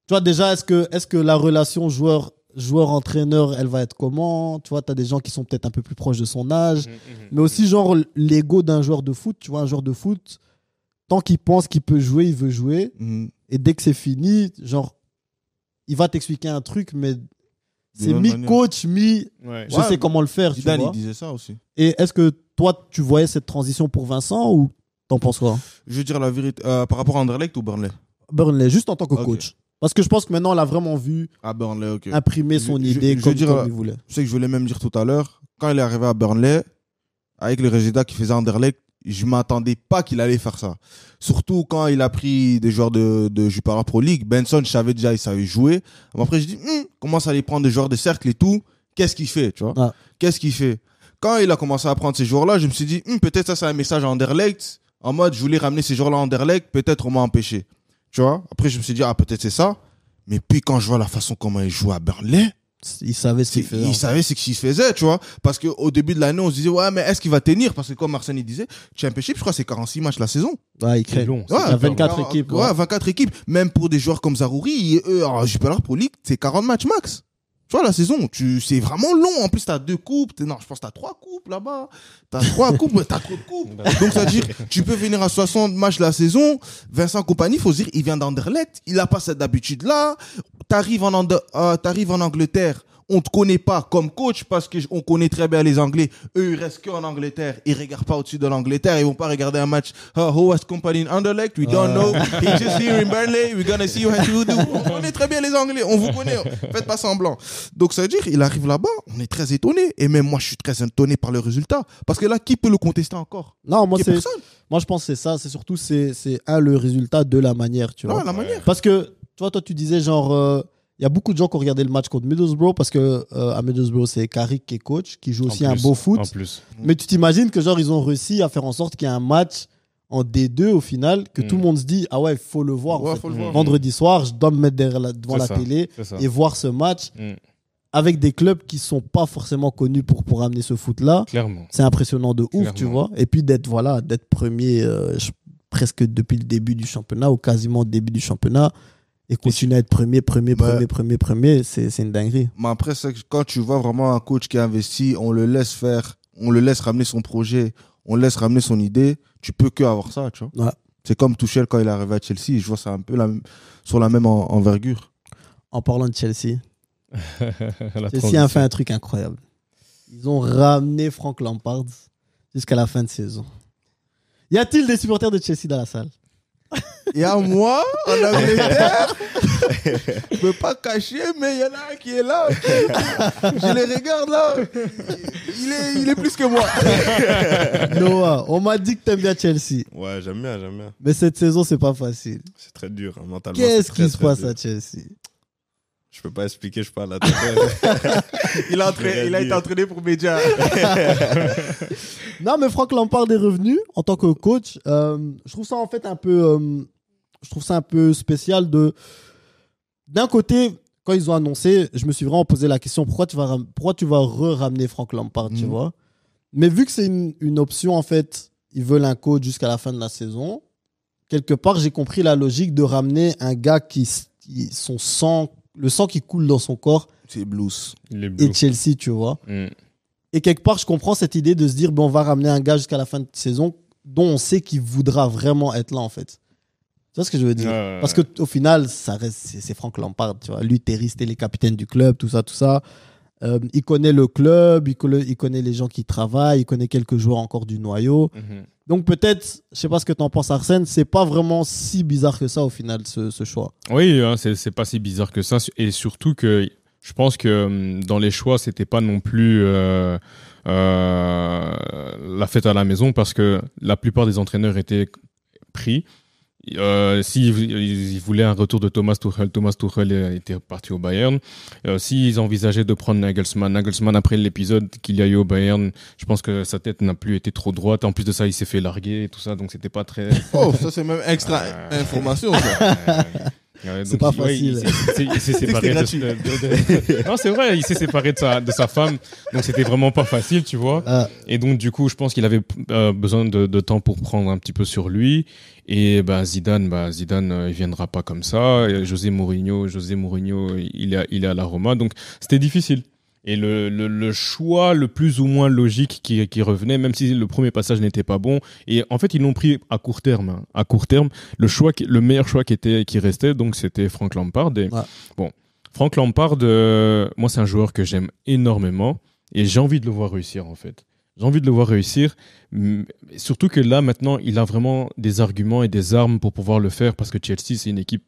Tu vois, déjà, est-ce que la relation joueur-entraîneur, elle va être comment? Tu vois, tu as des gens qui sont peut-être un peu plus proches de son âge. Mais aussi, genre, l'ego d'un joueur de foot. Tu vois, un joueur de foot, tant qu'il pense qu'il peut jouer, il veut jouer. Et dès que c'est fini, genre, il va t'expliquer un truc, mais c'est mi-coach, je sais comment le faire. Zidane, il disait ça aussi. Et est-ce que toi, tu voyais cette transition pour Vincent ou t'en penses quoi? Je veux dire la vérité, par rapport à Anderlecht ou Burnley? Burnley, juste en tant que coach. Parce que je pense que maintenant, on a vraiment vu imprimer son idée comme il voulait. Je sais que je voulais même dire tout à l'heure, quand il est arrivé à Burnley, avec le résultat qu'il faisait à Anderlecht, je ne m'attendais pas qu'il allait faire ça. Surtout quand il a pris des joueurs de Jupiler Pro League. Benson, je savais déjà, il savait jouer. Après, je dis, comment ça allait prendre des joueurs de cercle et tout? Qu'est-ce qu'il fait, tu vois? Qu'est-ce qu'il fait? quand il a commencé à prendre ces joueurs-là, je me suis dit, peut-être ça c'est un message à Anderlecht, en mode, je voulais ramener ces joueurs-là à Anderlecht, peut-être on m'a empêché. Tu vois? Après, je me suis dit, peut-être c'est ça. Mais puis quand je vois la façon comment il joue à Burnley, Il savait ce qu'il faisait. il savait ce qu'il faisait, tu vois. Parce qu'au début de l'année, on se disait, ouais, mais est-ce qu'il va tenir? Parce que comme Arsène il disait, Championship, je crois que c'est 46 matchs la saison. Ouais, il crée. long. Il y a 24 équipes. Ouais, 24 équipes. Même pour des joueurs comme Zarouri, je peux leur Pro League, c'est 40 matchs max. Tu vois, la saison, c'est vraiment long. En plus, t'as 2 coupes. Non, je pense que t'as 3 coupes là-bas. T'as 3 coupes, mais t'as trop de coupes. Donc, ça veut dire, tu peux venir à 60 matchs la saison. Vincent Kompany, faut se dire, il vient d'Anderlecht. Il a pas cette habitude-là. T'arrives en Angleterre. On te connaît pas comme coach parce qu'on connaît très bien les Anglais. Eux, ils restent qu'en Angleterre. Ils regardent pas au-dessus de l'Angleterre. Ils vont pas regarder un match. Who was Kompany in Anderlecht? We don't know. He's just here in Burnley. We're gonna see what you do. On connaît très bien les Anglais. On vous connaît. Faites pas semblant. Donc, ça veut dire, il arrive là-bas. On est très étonné. Et même moi, je suis très étonné par le résultat. Parce que là, qui peut le contester encore? Non, moi, Personne. moi, je pense que c'est ça. C'est surtout, le résultat de la manière, tu vois. Non, la manière. Parce que, tu vois, toi, tu disais genre, il y a beaucoup de gens qui ont regardé le match contre Middlesbrough parce que à Middlesbrough, c'est Carrick qui est coach, qui joue aussi un beau foot. En plus. Mais tu t'imagines que genre ils ont réussi à faire en sorte qu'il y ait un match en D2 au final, que tout le monde se dit ah ouais, il faut le voir. Ouais, en fait. faut le voir. Vendredi soir, je dois me mettre devant C'est la ça, télé c'est ça. et voir ce match Mm. avec des clubs qui sont pas forcément connus pour amener ce foot-là. Clairement. C'est impressionnant de ouf, Clairement. tu vois. Et puis d'être premier presque depuis le début du championnat ou quasiment au début du championnat et continuer à être premier, c'est une dinguerie. Mais après, c'est que quand tu vois vraiment un coach qui a investi, on le laisse faire, on le laisse ramener son projet, on le laisse ramener son idée, tu peux que avoir ça, tu vois. Ouais. C'est comme Tuchel quand il est arrivé à Chelsea, je vois ça un peu sur la même envergure. En parlant de Chelsea, La Chelsea transition. a fait un truc incroyable. Ils ont ramené Frank Lampard jusqu'à la fin de saison. Y a-t-il des supporters de Chelsea dans la salle? Et à moi, en Angleterre, je peux pas cacher, mais il y en a un qui est là. Je les regarde là. Il est plus que moi. Noah, on m'a dit que t'aimes bien Chelsea. Ouais, j'aime bien. Mais cette saison, c'est pas facile. C'est très dur, hein, mentalement. Qu'est-ce c'est très, qui se très passe dur. à Chelsea? Je peux pas expliquer, je parle à tête. Il a été entraîné pour Média. Non, mais Frank Lampard est revenu en tant que coach. Je trouve ça en fait un peu spécial d'un côté, quand ils ont annoncé, je me suis vraiment posé la question pourquoi tu vas ramener Frank Lampard, tu vois. Mais vu que c'est une option, en fait, ils veulent un coach jusqu'à la fin de la saison. Quelque part, j'ai compris la logique de ramener un gars le sang qui coule dans son corps C'est blues. Les et Blues. Chelsea, tu vois. Mm. Et quelque part, je comprends cette idée de se dire, on va ramener un gars jusqu'à la fin de saison dont on sait qu'il voudra vraiment être là, en fait. Tu vois ce que je veux dire? Ouais. Parce qu'au final, c'est Frank Lampard, tu vois. Lui, Terry, c'était les capitaines du club, tout ça. Il connaît le club, il connaît les gens qui travaillent, il connaît quelques joueurs encore du noyau. Mhm. Donc peut-être, je sais pas ce que tu en penses, Arsène, c'est pas vraiment si bizarre que ça, au final, ce choix. Oui, hein, c'est pas si bizarre que ça. Et surtout que je pense que dans les choix, c'était pas non plus la fête à la maison parce que la plupart des entraîneurs étaient pris. S'ils voulaient un retour de Thomas Tuchel était parti au Bayern. S'ils envisageaient de prendre Nagelsmann après l'épisode qu'il y a eu au Bayern, je pense que sa tête n'a plus été trop droite. En plus de ça, il s'est fait larguer et tout ça, donc c'était pas très... Oh, ça c'est même extra information, ça. C'est pas facile. Il s'est séparé Non, c'est vrai, il s'est séparé de sa femme, donc c'était vraiment pas facile, tu vois. Et donc, du coup, je pense qu'il avait besoin de temps pour prendre un petit peu sur lui. Et Zidane, il viendra pas comme ça. Et José Mourinho, il est à la Roma, donc c'était difficile. Et le choix le plus ou moins logique qui revenait, même si le premier passage n'était pas bon, et en fait ils l'ont pris à court terme. Hein. À court terme, le meilleur choix qui restait, donc c'était Frank Lampard. Et bon, Frank Lampard, moi c'est un joueur que j'aime énormément et j'ai envie de le voir réussir en fait. J'ai envie de le voir réussir, surtout que là maintenant il a vraiment des arguments et des armes pour pouvoir le faire parce que Chelsea c'est une équipe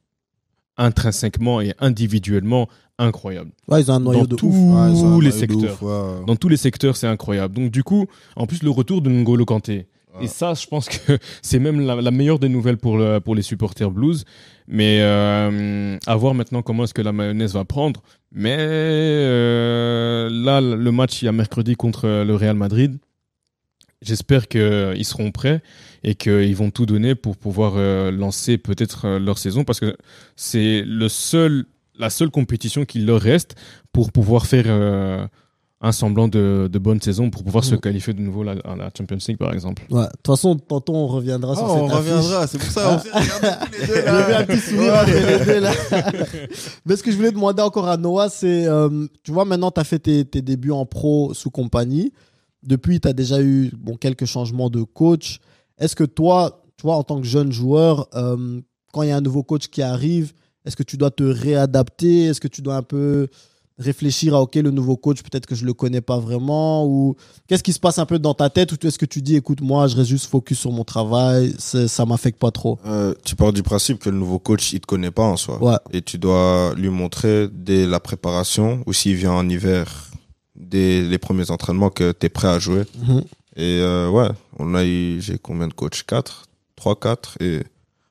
intrinsèquement et individuellement incroyable. Ouais, ils ont un noyau de ouf. Tous les secteurs. Dans tous les secteurs, c'est incroyable. Donc du coup, en plus le retour de N'Golo Kanté, Et ça, je pense que c'est même la meilleure des nouvelles pour les supporters Blues. Mais à voir maintenant comment est-ce que la mayonnaise va prendre. Mais là, le match, il y a mercredi contre le Real Madrid. J'espère qu'ils seront prêts et qu'ils vont tout donner pour pouvoir lancer peut-être leur saison, parce que c'est la seule compétition qui leur reste pour pouvoir faire un semblant de bonne saison, pour pouvoir se qualifier de nouveau à la Champions League, par exemple. Ouais. De toute façon, tantôt, on reviendra sur cette affiche. On reviendra, c'est pour ça. On regarde tous les deux, Il y là. avait un petit sourire entre les deux, là. Mais ce que je voulais demander encore à Noah, c'est, tu vois, maintenant, tu as fait tes débuts en pro sous compagnie. Depuis, tu as déjà eu quelques changements de coach. Est-ce que toi, tu vois, en tant que jeune joueur, quand il y a un nouveau coach qui arrive, est-ce que tu dois te réadapter? Est-ce que tu dois un peu réfléchir à, OK, le nouveau coach, peut-être que je le connais pas vraiment? Ou qu'est-ce qui se passe un peu dans ta tête? Ou est-ce que tu dis, écoute, moi, je reste juste focus sur mon travail, ça m'affecte pas trop? Tu pars du principe que le nouveau coach, il te connaît pas en soi. Ouais. Et tu dois lui montrer dès la préparation, ou s'il vient en hiver, dès les premiers entraînements, que tu es prêt à jouer. Mhm. Et j'ai combien de coachs? 3, 4. Et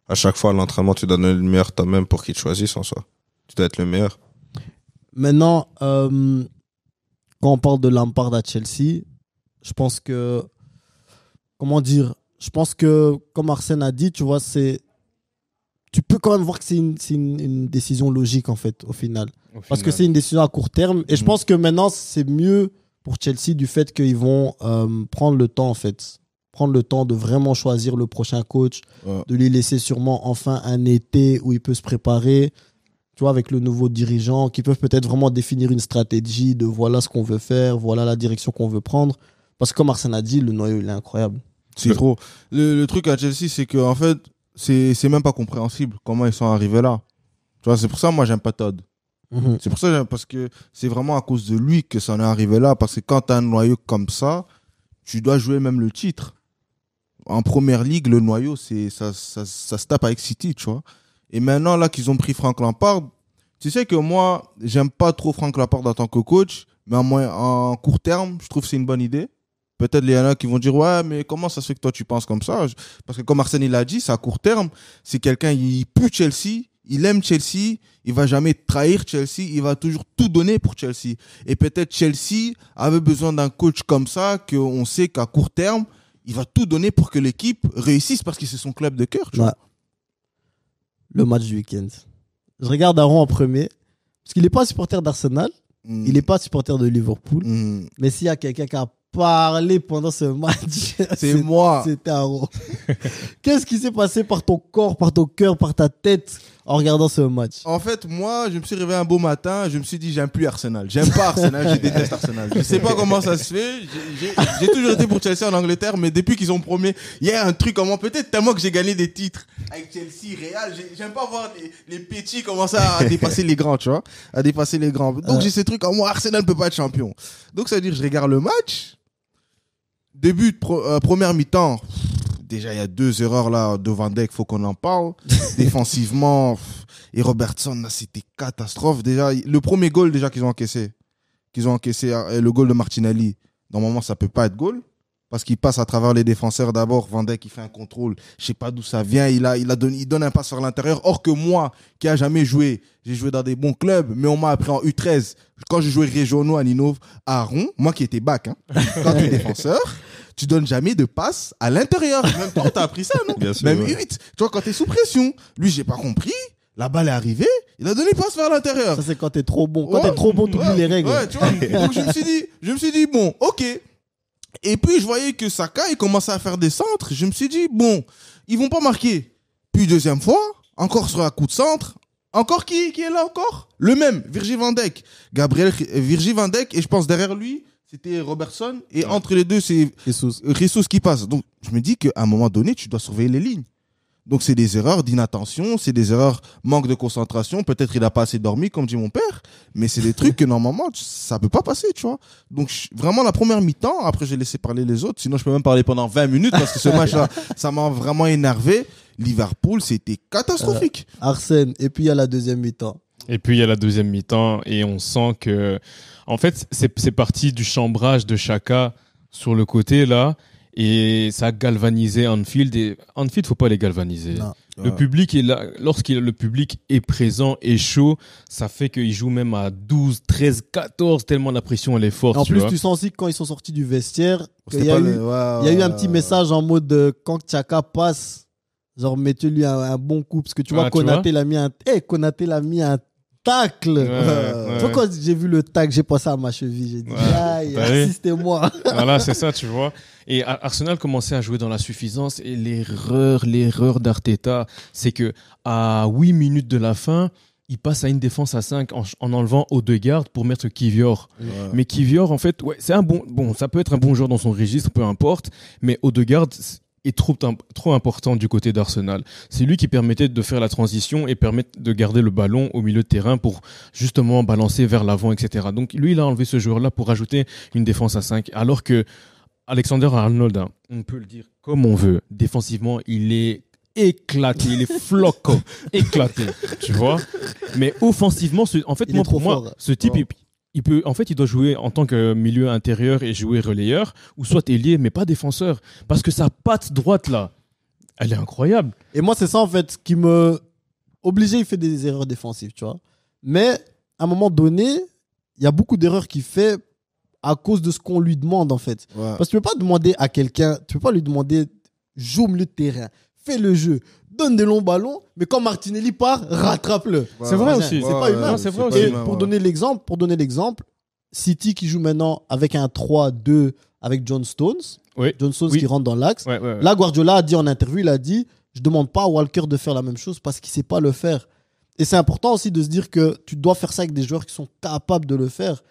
à chaque fois, à l'entraînement, tu dois donner le meilleur toi-même pour qu'ils te choisissent en soi. Tu dois être le meilleur. Maintenant, quand on parle de Lampard à Chelsea, je pense que, comme Arsène a dit, tu vois, tu peux quand même voir que c'est une décision logique, en fait, au final. Parce que c'est une décision à court terme. Et je pense que maintenant, c'est mieux pour Chelsea du fait qu'ils vont prendre le temps, en fait. Prendre le temps de vraiment choisir le prochain coach, de lui laisser sûrement enfin un été où il peut se préparer, tu vois, avec le nouveau dirigeant, qui peuvent peut-être vraiment définir une stratégie de voilà ce qu'on veut faire, voilà la direction qu'on veut prendre. Parce que comme Arsène a dit, le noyau, il est incroyable. C'est trop. Le truc à Chelsea, c'est que en fait, c'est même pas compréhensible comment ils sont arrivés là. Tu vois, c'est pour ça, moi, j'aime pas Todd. Mhm. C'est pour ça, parce que c'est vraiment à cause de lui que ça en est arrivé là. Parce que quand tu as un noyau comme ça, tu dois jouer même le titre. En première ligue, le noyau, ça se tape avec City, tu vois. Et maintenant, là, qu'ils ont pris Frank Lampard, tu sais que moi, j'aime pas trop Frank Lampard en tant que coach, mais en court terme, je trouve que c'est une bonne idée. Peut-être il y en a qui vont dire, ouais, mais comment ça se fait que toi, tu penses comme ça? Parce que comme Arsène, il a dit, c'est à court terme. C'est quelqu'un, il pue Chelsea. Il aime Chelsea, il va jamais trahir Chelsea, il va toujours tout donner pour Chelsea. Et peut-être Chelsea avait besoin d'un coach comme ça, qu'on sait qu'à court terme, il va tout donner pour que l'équipe réussisse parce que c'est son club de cœur. Tu vois. Le match du week-end. Je regarde Aaron en premier, parce qu'il n'est pas supporter d'Arsenal, il n'est pas supporter de Liverpool, mais s'il y a quelqu'un qui a parlé pendant ce match, c'est moi. C'était Aaron. Qu'est-ce qui s'est passé par ton corps, par ton cœur, par ta tête en regardant ce match? En fait, moi, je me suis réveillé un beau matin, je me suis dit, j'aime plus Arsenal. J'aime pas Arsenal, je déteste Arsenal. Je sais pas comment ça se fait. J'ai toujours été pour Chelsea en Angleterre, mais depuis qu'ils ont promis, il y a un truc en moi, peut-être tellement que j'ai gagné des titres avec Chelsea, Real, j'aime pas voir les petits commencer à dépasser les grands, tu vois, à dépasser les grands. Donc j'ai ces trucs en moi, Arsenal peut pas être champion. Donc ça veut dire, je regarde le match, début de première mi-temps, déjà, il y a 2 erreurs là de Van Dijk, faut qu'on en parle. Défensivement, et Robertson, là, c'était catastrophe. Déjà, le premier goal déjà qu'ils ont encaissé, le goal de Martinelli, normalement, ça peut pas être goal. Parce qu'il passe à travers les défenseurs d'abord. Van Dijk, il fait un contrôle. Je sais pas d'où ça vient. Il donne un passe vers l'intérieur. Or que moi, qui a jamais joué, j'ai joué dans des bons clubs, mais on m'a appris en U13. Quand j'ai joué régionaux à Ninove, à Aaron, moi qui étais back, quand tu es défenseur, tu donnes jamais de passe à l'intérieur. Même toi, t'as appris ça, non? Bien sûr, Même ouais. U8. Tu vois, quand t'es sous pression. Lui, j'ai pas compris. La balle est arrivée. Il a donné passe vers l'intérieur. Ça, c'est quand t'es trop bon. Quand t'es trop bon, t'oublies les règles. Ouais, tu vois. Donc, je me suis dit, bon, ok. Et puis, je voyais que Saka, il commençait à faire des centres. Je me suis dit, bon, ils vont pas marquer. Puis, deuxième fois, encore sur un coup de centre. Encore qui est là encore? Le même, Virgil van Dijk. Virgil van Dijk, et je pense derrière lui, c'était Robertson. Et entre les deux, c'est Jesus qui passe. Donc, je me dis qu'à un moment donné, tu dois surveiller les lignes. Donc, c'est des erreurs d'inattention, c'est des erreurs manque de concentration. Peut-être il a pas assez dormi, comme dit mon père. Mais c'est des trucs que normalement, ça peut pas passer, tu vois. Donc, vraiment, la première mi-temps, après, j'ai laissé parler les autres. Sinon, je peux même parler pendant 20 minutes parce que ce match-là, ça m'a vraiment énervé. Liverpool, c'était catastrophique. Arsène, et puis il y a la deuxième mi-temps. Et puis il y a la deuxième mi-temps et on sent que, en fait, c'est parti du chambrage de Xhaka sur le côté là. Et ça a galvanisé Anfield. Et Anfield, faut pas les galvaniser. Non. Le public est là. Le public est présent et chaud, ça fait qu'ils jouent même à 12, 13, 14, tellement la pression elle est forte. En plus, vois. tu sens aussi que quand ils sont sortis du vestiaire, qu'il C'était y a pas eu, le- ouais, il y a eu un ouais, petit ouais. message en mode quand Xhaka passe, genre mettez-lui un bon coup. Parce que tu vois, Ah, tu Konaté l'a mis un tacle. Ouais. Tu vois, quand j'ai vu le tacle, j'ai pensé à ma cheville. J'ai dit, Ouais. aïe, T'as vu assistez-moi. Voilà, c'est ça, tu vois. Et Arsenal commençait à jouer dans la suffisance. Et l'erreur d'Arteta, c'est que à 8 minutes de la fin, il passe à une défense à 5 en enlevant Odegaard pour mettre Kivior. Ouais. Mais Kivior, en fait, ouais, c'est bon, ça peut être un bon joueur dans son registre, peu importe. Mais Odegaard est trop important du côté d'Arsenal. C'est lui qui permettait de faire la transition et permettre de garder le ballon au milieu de terrain pour justement balancer vers l'avant, etc. Donc lui, il a enlevé ce joueur-là pour ajouter une défense à 5. Alors que Alexander-Arnold, hein, on peut le dire comme on veut, défensivement, il est éclaté, il est floco, éclaté, tu vois. Mais offensivement, en fait, Il moi, est trop pour moi, fort. ce type, Ouais. il peut, en fait, il doit jouer en tant que milieu intérieur et jouer relayeur, ou soit ailier, mais pas défenseur. Parce que sa patte droite, là, elle est incroyable. Et moi, c'est ça, en fait, qui me. Obligé, il fait des erreurs défensives, tu vois. Mais à un moment donné, il y a beaucoup d'erreurs qu'il fait à cause de ce qu'on lui demande, en fait. Ouais. Parce que tu peux pas demander à quelqu'un, tu peux pas lui demander, joue au milieu de terrain, fais le jeu, donne des longs ballons, mais quand Martinelli part, rattrape-le. C'est vrai Ouais, aussi. C'est pas humain. Non, c'est vrai pas aussi. Et humain, pour ouais. donner l'exemple, City qui joue maintenant avec un 3-2 avec John Stones, Oui. John Stones Oui. qui rentre dans l'axe. Ouais, ouais, ouais. Là, Guardiola a dit en interview, il a dit, je demande pas à Walker de faire la même chose parce qu'il sait pas le faire. Et c'est important aussi de se dire que tu dois faire ça avec des joueurs qui sont capables de le faire.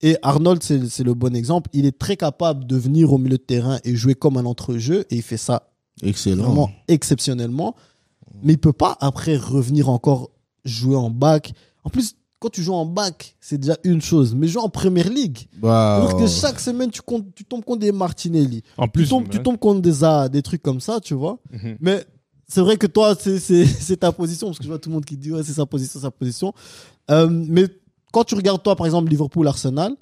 Et Arnold, c'est le bon exemple. Il est très capable de venir au milieu de terrain et jouer comme un entrejeu. Et il fait ça Excellent. vraiment exceptionnellement. Mais il peut pas après revenir encore jouer en back. En plus, quand tu joues en back, c'est déjà une chose. Mais jouer en Première Ligue, Bah, alors que chaque semaine, tu tombes contre des Martinelli. En plus, Tu tombes contre des trucs comme ça, tu vois. Mhm. Mais c'est vrai que toi, c'est ta position, parce que je vois tout le monde qui dit, ouais, c'est sa position. Mais quand tu regardes, toi, par exemple, Liverpool-Arsenal,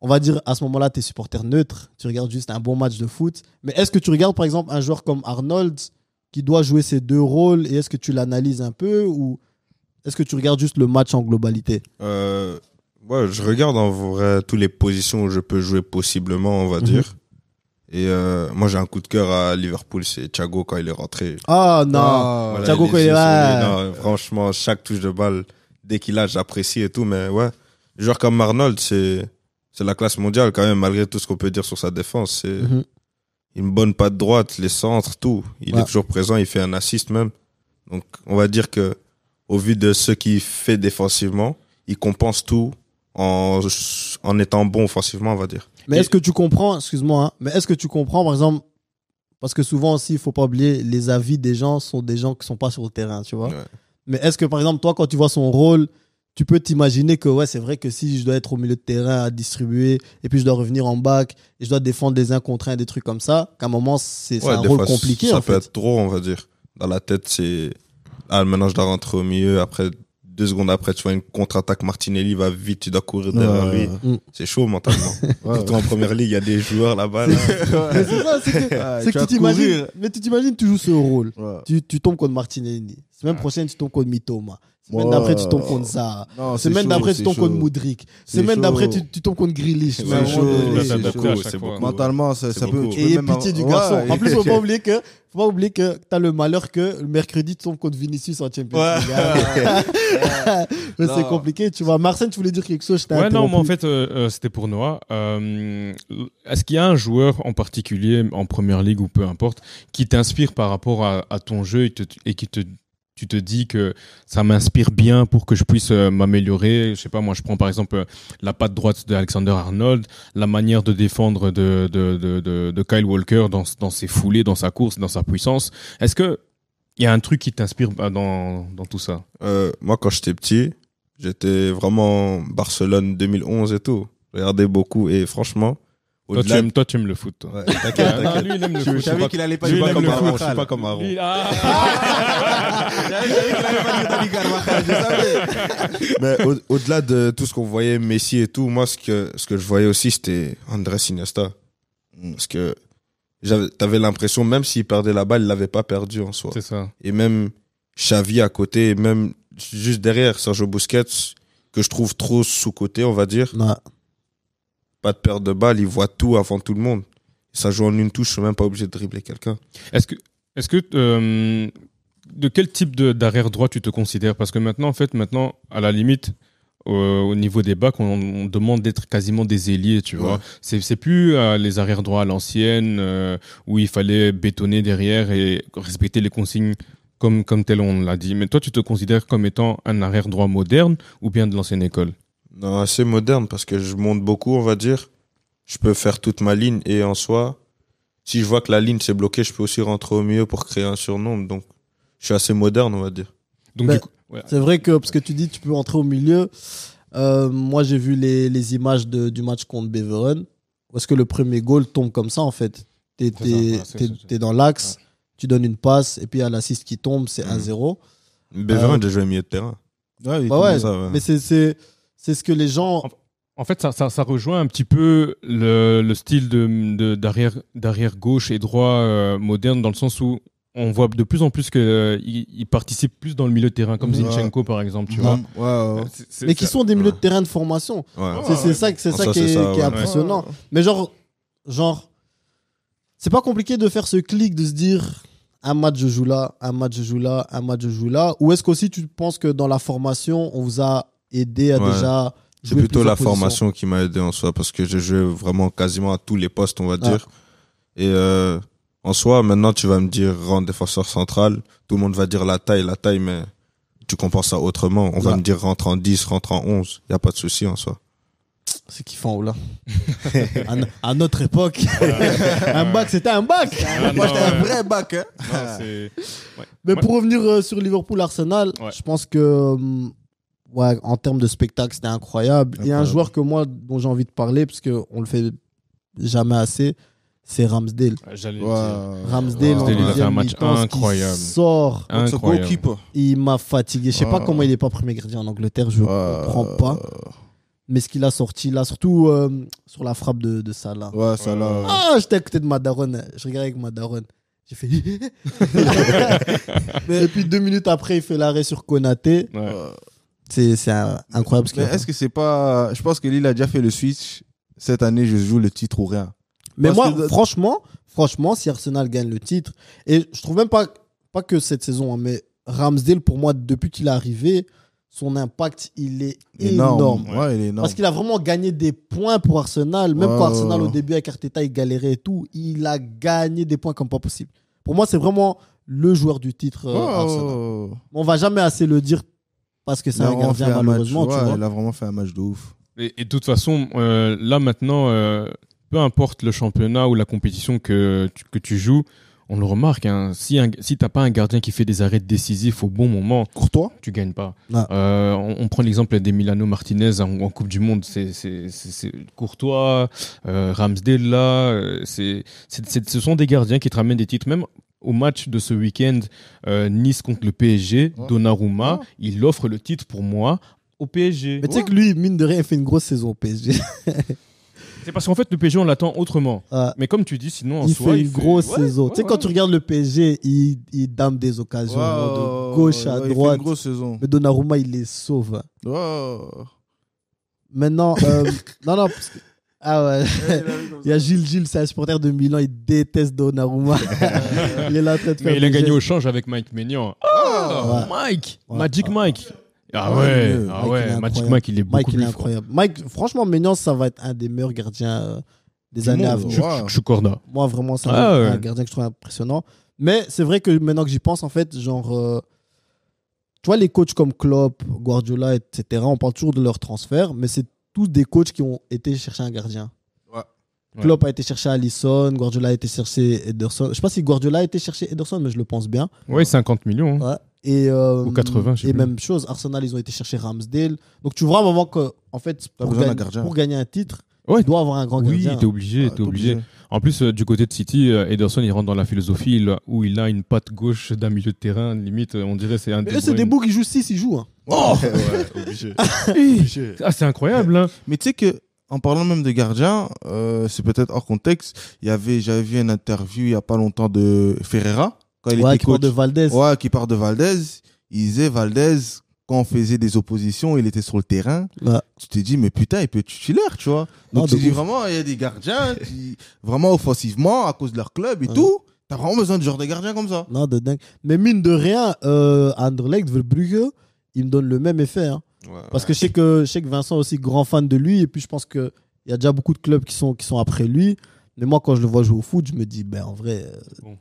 on va dire, à ce moment-là, tu es supporter neutre, tu regardes juste un bon match de foot. Mais est-ce que tu regardes, par exemple, un joueur comme Arnold, qui doit jouer ces deux rôles, et est-ce que tu l'analyses un peu, ou est-ce que tu regardes juste le match en globalité? Ouais, je regarde en vrai toutes les positions où je peux jouer possiblement, on va dire. Et moi, j'ai un coup de cœur à Liverpool, c'est Thiago quand il est rentré. Ah non, Voilà, Thiago les quand il est yeux sur là. lui. Non, franchement, chaque touche de balle, dès qu'il a, j'apprécie et tout. Mais ouais, un joueur comme Arnold, c'est la classe mondiale quand même, malgré tout ce qu'on peut dire sur sa défense. C'est Mhm. une bonne patte droite, les centres, tout. Il Ouais. est toujours présent, il fait un assist même. Donc, on va dire que, au vu de ce qu'il fait défensivement, il compense tout en étant bon offensivement, on va dire. Mais est-ce que tu comprends, excuse-moi, hein, mais est-ce que tu comprends, par exemple, parce que souvent aussi, il faut pas oublier, les avis des gens sont des gens qui sont pas sur le terrain, tu vois. Ouais. Mais est-ce que, par exemple, toi, quand tu vois son rôle, tu peux t'imaginer que, ouais, c'est vrai que si je dois être au milieu de terrain à distribuer, et puis je dois revenir en back, et je dois défendre des 1 contre 1, des trucs comme ça, qu'à un moment, c'est Ouais, un des rôle fois, compliqué, ça en peut fait. être trop, on va dire. Dans la tête, c'est, maintenant je dois rentrer au milieu, après, 2 secondes après, tu vois une contre-attaque, Martinelli va vite, tu dois courir derrière lui. Mm. C'est chaud mentalement. Surtout en première ligue, il y a des joueurs là-bas, là. Mais c'est ça, c'est que, tu t'imagines, mais tu t'imagines, tu joues ce rôle. Ouais. Tu tombes contre Martinelli. Semaine prochaine, tu tombes contre Mitoma. Semaine Ouais. d'après, tu tombes contre Zaha. Non, c'est Semaine chaud, d'après, tu c'est tombes contre chaud. Moudric. C'est Semaine chaud. d'après, tu tombes contre Grealish. C'est Mais à un chaud, moment donné, c'est c'est chaud. chaud. à chaque c'est fois. beaucoup. Mentalement, C'est ça peut. beaucoup. tu Et peux ayez même pitié du avoir- garçon. Ouais. En plus, faut pas oublier que t'as le malheur que le mercredi, tu tombes contre Vinicius en Champions League. Mais c'est Non. compliqué, tu vois. Marcel, tu voulais dire quelque chose, je t'ai Ouais, non, moi en interrompu. fait, c'était pour Noah. Est-ce qu'il y a un joueur en particulier, en première ligue ou peu importe, qui t'inspire par rapport à ton jeu et qui tu te dis que ça m'inspire bien pour que je puisse m'améliorer? Je sais pas, moi je prends par exemple la patte droite d'Alexander Arnold, la manière de défendre de Kyle Walker dans ses foulées, dans sa course, dans sa puissance. Est-ce que il y a un truc qui t'inspire dans tout ça? Moi, quand j'étais petit, j'étais vraiment Barcelone 2011 et tout. Je regardais beaucoup et franchement, au-delà. Toi, tu aimes le foot, toi. Ouais, t'inquiète, Ah, t'inquiète. lui, il aime le Je foot. suis savais pas- qu'il allait pas je suis dire pas comme Carvajal. Aaron, je suis pas comme Aaron. Lui, ah. Mais au-delà de tout ce qu'on voyait, Messi et tout, moi, ce que je voyais aussi, c'était Andrés Iniesta. Parce que t'avais l'impression, même s'il perdait la balle, il l'avait pas perdu en soi. C'est ça. Et même Xavi à côté, et même juste derrière Sergio Busquets, que je trouve trop sous-côté, on va dire. Ouais. Pas de perte de balle, il voit tout avant tout le monde. Ça joue en une touche, je suis même pas obligé de dribbler quelqu'un. Est-ce que de quel type d'arrière droit tu te considères? Parce que maintenant, à la limite, au niveau des backs, on demande d'être quasiment des ailiers, tu vois. C'est plus les arrières droits à l'ancienne, où il fallait bétonner derrière et respecter les consignes comme tel on l'a dit. Mais toi, tu te considères comme étant un arrière droit moderne ou bien de l'ancienne école? Non, assez moderne parce que je monte beaucoup, on va dire. Je peux faire toute ma ligne et en soi, si je vois que la ligne s'est bloquée, je peux aussi rentrer au milieu pour créer un surnombre. Donc, je suis assez moderne, on va dire. Donc, Ben, du coup, ouais. C'est vrai que, parce que tu dis, tu peux entrer au milieu. Moi, j'ai vu les images du match contre Beveren. Parce que le premier goal tombe comme ça, en fait. T'es dans l'axe, tu donnes une passe, et puis il y a l'assist qui tombe, c'est 1-0. Beveren, j'ai joué milieu de terrain. Ouais, Mais c'est ce que les gens. En fait, ça rejoint un petit peu le style d'arrière gauche et droit moderne, dans le sens où on voit de plus en plus qu'il participe plus dans le milieu de terrain, comme Zinchenko par exemple, tu vois. Mais qui sont des milieux de terrain de formation. C'est ça qui est impressionnant. Ouais. Mais genre, c'est pas compliqué de faire ce clic, de se dire un match je joue là, un match je joue là, un match je joue là. Ou est-ce qu'aussi tu penses que dans la formation, on vous a aidé à déjà C'est jouer plutôt plusieurs la formation positions? qui m'a aidé en soi parce que j'ai joué vraiment quasiment à tous les postes, on va dire. Et en soi, maintenant, tu vas me dire rentre défenseur central. Tout le monde va dire la taille, mais tu compenses ça autrement. On va me dire rentre en 10, rentre en 11. Il n'y a pas de souci en soi. C'est kiffant, là. À notre époque, un bac, c'était un bac. Moi, j'étais un vrai bac. Hein. Mais pour revenir sur Liverpool-Arsenal, je pense que en termes de spectacle, c'était incroyable. Il y a un joueur dont j'ai envie de parler, parce qu'on le fait jamais assez, c'est Ramsdale. Ramsdale, il a fait un match incroyable. Sort. Incroyable. Il m'a fatigué. Je sais pas comment il n'est pas premier gardien en Angleterre, je comprends pas. Mais ce qu'il a sorti là, surtout sur la frappe de Salah. Ouais, Salah. Ah, j'étais à côté de ma daronne. Je regardais avec ma daronne. J'ai fait. Et puis 2 minutes après, il fait l'arrêt sur Konaté. C'est incroyable. Mais est-ce que c'est pas. Je pense que Lille a déjà fait le switch. Cette année, je joue le titre ou rien. Mais moi, franchement, si Arsenal gagne le titre, et je trouve même pas que cette saison, hein, mais Ramsdale, pour moi, depuis qu'il est arrivé, son impact, il est énorme. Ouais, il est énorme. Parce qu'il a vraiment gagné des points pour Arsenal. Même quand Arsenal, au début, avec Arteta, il galérait et tout, il a gagné des points comme pas possible. Pour moi, c'est vraiment le joueur du titre Arsenal. On va jamais assez le dire parce que c'est un gardien, malheureusement. Tu vois. Il a vraiment fait un match de ouf. Et de toute façon, là maintenant, peu importe le championnat ou la compétition que tu joues, on le remarque, hein, si t'as pas un gardien qui fait des arrêts décisifs au bon moment, Courtois, tu gagnes pas. Ah. On prend l'exemple d'Emiliano Martinez en Coupe du Monde, c'est Courtois, Ramsdale là, ce sont des gardiens qui te ramènent des titres. Même au match de ce week-end, Nice contre le PSG, Donnarumma, il offre le titre pour moi au PSG. Mais tu sais que lui, mine de rien, il fait une grosse saison au PSG. C'est parce qu'en fait, le PSG, on l'attend autrement. Mais comme tu dis, sinon, en il soi, fait une grosse saison. Tu sais, quand tu regardes le PSG, il dame des occasions de gauche à droite. Il fait une grosse saison. Mais Donnarumma, il les sauve. Maintenant, non, parce que, ah ouais. Il y a Gilles, c'est un supporter de Milan, il déteste Donnarumma. Il est là en train de faire. Mais il a gagné au change avec Mike Maignan. Mike, Magic Mike. Ah ouais, Magic Mike, il est beaucoup plus incroyable. Mike, franchement, Maignan, ça va être un des meilleurs gardiens des années à venir. Je suis corda. Moi, vraiment, c'est un gardien que je trouve impressionnant. Mais c'est vrai que maintenant que j'y pense, en fait, genre, tu vois, les coachs comme Klopp, Guardiola, etc., on parle toujours de leur transfert, mais c'est tous des coachs qui ont été chercher un gardien. Klopp a été chercher Alisson, Guardiola a été chercher Ederson. Je sais pas si Guardiola a été chercher Ederson, mais je le pense bien. Oui, 50 millions. Hein. Et, ou 80, je sais et plus. même chose, Arsenal, ils ont été chercher Ramsdale. Donc tu vois à un moment que, en fait, pour gagner un titre, tu dois avoir un grand gardien. Oui, t'es obligé. En plus, du côté de City, Ederson, il rentre dans la philosophie où il a une patte gauche d'un milieu de terrain. Limite, on dirait c'est un des. C'est des bouts qui jouent 6, ils jouent. Hein. Obligé. Ah, c'est incroyable. Hein. Mais tu sais que en parlant même de gardien, c'est peut-être hors contexte. J'avais vu une interview il y a pas longtemps de Ferreira quand il était qui parle coach. de Valdez. Ouais, qui part de Valdez. Il disait Valdez, quand on faisait des oppositions, il était sur le terrain. Ouais. Tu t'es dit, mais putain, il peut être titulaire, tu vois. Non, Donc de tu dis ouf. vraiment, il y a des gardiens qui, vraiment offensivement, à cause de leur club et Ouais. tout, t'as vraiment besoin de genre de gardiens comme ça. Non, de dingue. Mais mine de rien, Anderlecht, Brugge, il me donne le même effet. Hein. Ouais, Parce que je sais que Vincent est aussi grand fan de lui. Et puis je pense qu'il y a déjà beaucoup de clubs qui sont après lui. Mais moi, quand je le vois jouer au foot, je me dis, ben en vrai,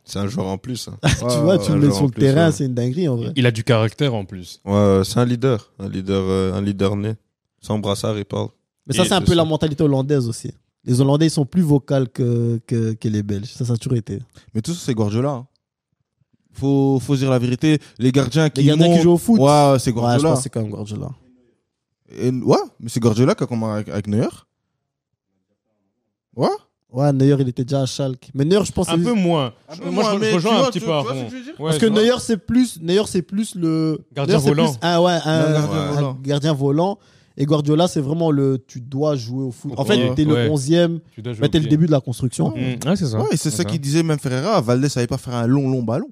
c'est un joueur en plus. Hein. tu vois, tu un le mets joueur sur en le plus, terrain, ouais. c'est une dinguerie en vrai. Il a du caractère en plus. Ouais, c'est un leader né. Sans brassard, il parle. Mais ça, Et c'est un c'est peu ça. la mentalité hollandaise aussi. Les Hollandais, ils sont plus vocaux que les Belges. Ça a toujours été. Mais tout ça, c'est Guardiola. Hein. Faut dire la vérité. Les gardiens qui Les gardiens qui montent- jouent au foot. Ouais, c'est Ouais, je Guardiola. pense que c'est quand même Guardiola. Ouais, mais c'est Guardiola qui a commencé avec Neuer. Ouais. Ouais, Neuer, il était déjà à Schalke. Mais Neuer, je pense Un que peu moins. Un peu Moi, moins, je mais rejoins tu un vois, petit tu peu à vois ce fond. que je veux dire parce Ouais, que je vois. Neuer, c'est plus le Gardien Neuer, c'est volant. plus un gardien volant. un gardien volant. Et Guardiola, c'est vraiment tu dois jouer au foot. En fait, Ouais, t'es le ouais. 11e, Tu dois jouer mais au t'es le pied. début de la construction. Ouais, c'est ça. Ouais, et c'est ça qu'il disait même Ferreira. Valdez savait pas faire un long ballon.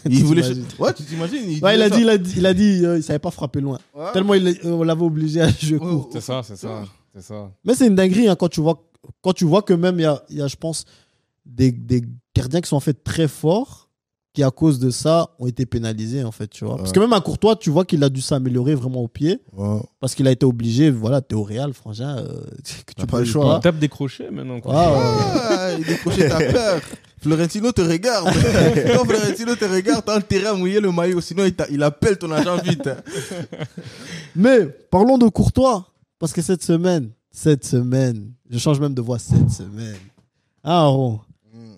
Il voulait. t'imagines. Ouais, tu t'imagines. Ouais, disait ça. il a dit, il savait pas frapper loin. Ouais. Tellement on l'avait obligé à jouer Ouais, court. C'est ça, c'est ça. C'est ça. Mais c'est une dinguerie hein, quand tu vois que même il y a, je pense, des gardiens qui sont en fait très forts qui, à cause de ça, ont été pénalisés, en fait, tu vois. Parce que même à Courtois, tu vois qu'il a dû s'améliorer vraiment au pied Ouais. parce qu'il a été obligé, voilà, t'es au Real, frangin, que T'as tu pas le peux choix. Il tape des crochets maintenant. quoi. Ah, ouais. Ah, il décrochait ta peur. Florentino te regarde. Quand Florentino te regarde, t'as intérêt à mouiller le maillot. Sinon, il appelle ton agent vite. Mais parlons de Courtois, parce que cette semaine, je change même de voix cette semaine. Ah, Aaron,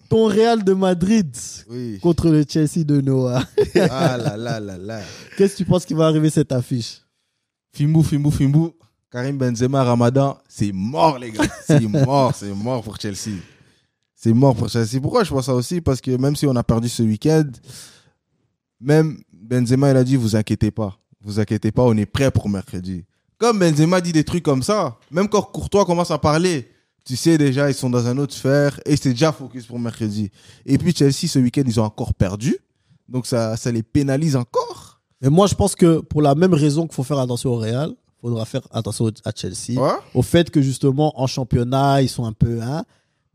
ton Real de Madrid Oui. contre le Chelsea de Noah. Ah là là là là. Qu'est-ce que tu penses qui va arriver cette affiche? Fimbu. Karim Benzema, Ramadan, c'est mort, les gars. C'est mort pour Chelsea. C'est mort pour Chelsea. Pourquoi je pense ça aussi? Parce que même si on a perdu ce week-end, même Benzema, il a dit, vous inquiétez pas, on est prêt pour mercredi. Comme Benzema dit des trucs comme ça, même quand Courtois commence à parler, tu sais déjà, ils sont dans un autre sphère et c'est déjà focus pour mercredi. Et puis Chelsea, ce week-end, ils ont encore perdu. Donc ça les pénalise encore. Mais moi, je pense que pour la même raison qu'il faut faire attention au Real, il faudra faire attention à Chelsea. Ouais. Au fait que justement, en championnat, ils sont un peu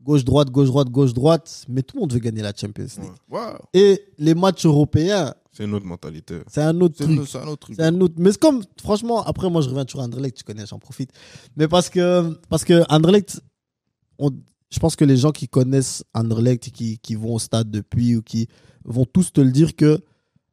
gauche-droite, mais tout le monde veut gagner la Champions League. Ouais. Et les matchs européens, C'est une autre mentalité. c'est un autre truc. C'est un autre truc. C'est un autre. Mais c'est comme, franchement, après, moi, je reviens toujours à Anderlecht, tu connais, j'en profite. Mais parce que Anderlecht, je pense que les gens qui connaissent Anderlecht, qui vont au stade depuis ou qui vont tous te le dire que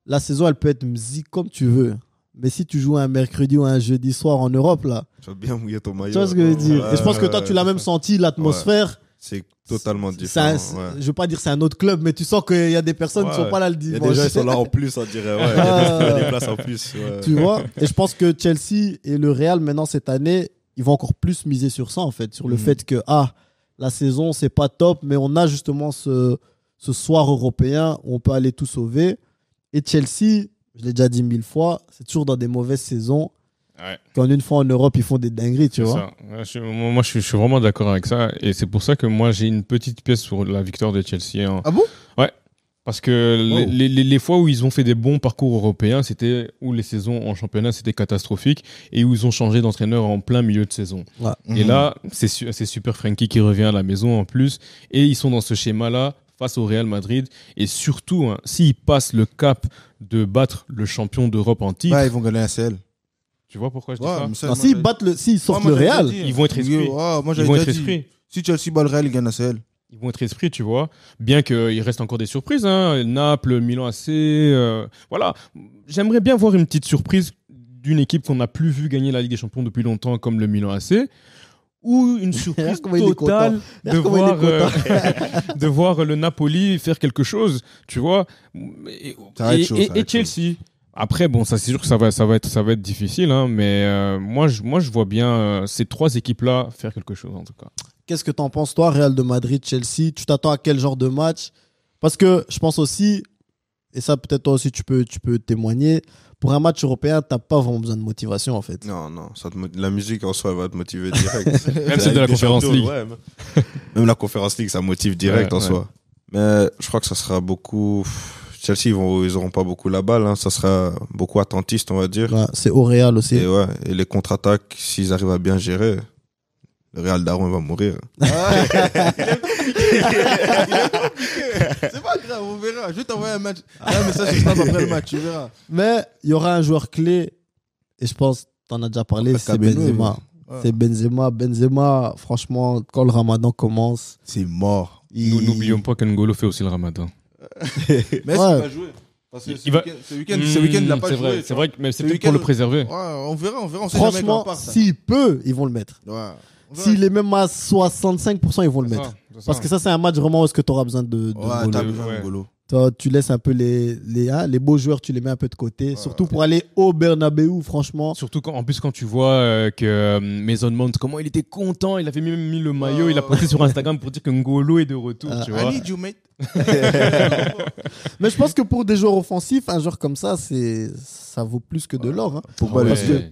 la saison, elle peut être musique comme tu veux. Mais si tu joues un mercredi ou un jeudi soir en Europe, là, Tu vas bien mouiller ton maillot. tu vois ce que je veux dire. Et je pense que toi, tu l'as même Ouais. senti, l'atmosphère. C'est totalement C'est différent. un- Je veux pas dire c'est un autre club, mais tu sens qu'il y a des personnes qui Ouais. sont pas là le Il y a dimanche. des gens qui sont là en plus, on dirait. Ouais, il y a des places en plus. Ouais. Tu vois. Et je pense que Chelsea et le Real, maintenant, cette année, ils vont encore plus miser sur ça, en fait. Sur le fait que, la saison, c'est pas top, mais on a justement ce soir européen où on peut aller tout sauver. Et Chelsea, je l'ai déjà dit 1000 fois, c'est toujours dans des mauvaises saisons. Ouais. Quand une fois en Europe, ils font des dingueries, tu C'est vois. ça. Ouais, moi, je suis vraiment d'accord avec ça. Et c'est pour ça que moi, j'ai une petite pièce sur la victoire de Chelsea. Hein. Ah bon? Parce que Wow. les fois où ils ont fait des bons parcours européens, c'était où les saisons en championnat, c'était catastrophique et où ils ont changé d'entraîneur en plein milieu de saison. Et là, c'est Super Frankie qui revient à la maison en plus. Et ils sont dans ce schéma-là face au Real Madrid. Et surtout, hein, s'ils passent le cap de battre le champion d'Europe en titre, Ouais, ils vont gagner la CL. tu vois pourquoi je dis Ouais, ça mais ça, Non, moi, s'ils sortent moi, le j'avais Real, déjà dit. Ils vont être esprits. Ouais, moi, Ils j'avais vont déjà être dit. esprits. Si Chelsea bat le Real, ils gagnent la CL. Ils vont être esprits, tu vois. Bien qu'il reste encore des surprises. Hein. Naples, Milan AC. Voilà. J'aimerais bien voir une petite surprise d'une équipe qu'on n'a plus vu gagner la Ligue des Champions depuis longtemps, comme le Milan AC. Ou une surprise Regarde comment il est totale content. Regarde comment il est de voir le Napoli faire quelque chose, tu vois. Et, Ça va être chaud, ça va et être chaud. Chelsea. Après, bon, ça c'est sûr que ça va être difficile, hein, mais moi je vois bien ces trois équipes-là faire quelque chose en tout cas. qu'est-ce que t'en penses, toi, Real de Madrid, Chelsea? Tu t'attends à quel genre de match? Parce que je pense aussi, et ça peut-être toi aussi tu peux témoigner, pour un match européen, t'as pas vraiment besoin de motivation, en fait. Non, la musique en soi elle va te motiver direct. Même celle de la Conference League. Ouais, même la Conference League, ça motive direct Ouais, en soi. Mais je crois que ça sera beaucoup. Chelsea, ils auront pas beaucoup la balle. Hein. Ça sera beaucoup attentiste, on va dire. Ouais, c'est au Real aussi. Et les contre-attaques, s'ils arrivent à bien gérer, le Real Daron va mourir. C'est pas grave, on verra. Je vais t'envoyer un message sur Snap après le match, tu verras. Mais il y aura un joueur clé, et je pense, t'en as déjà parlé, c'est Kabeno, Benzema. ouais. C'est Benzema. Benzema, franchement, quand le Ramadan commence, C'est mort. Nous n'oublions pas qu'Ngolo fait aussi le Ramadan. Mais Ouais. il va jouer. Parce que Il va- ce week-end, il l'a pas c'est joué. vrai, tu c'est vois. vrai, mais c'est Ce peut-être pour week-end- le préserver. Ouais, on verra. On sait jamais franchement, quand on part, ça. s'il peut, ils vont le mettre. Ouais. On verra. S'il est même à 65%, ils vont le C'est mettre. ça, c'est ça. Parce que ça, c'est un match vraiment où est-ce que tu auras besoin de Ouais, Ngolo. t'as besoin ouais. de Ngolo. Toi, tu laisses un peu les beaux joueurs, tu les mets un peu de côté. Surtout pour aller au Bernabeu, franchement. Surtout en plus quand tu vois que Mason Mount, comment il était content, il avait même mis le maillot, il a posté sur Instagram pour dire que Ngolo est de retour, tu I vois. need you, mate. Mais je pense que pour des joueurs offensifs, un joueur comme ça, ça vaut plus que de l'or. Hein. Pourquoi Ouais.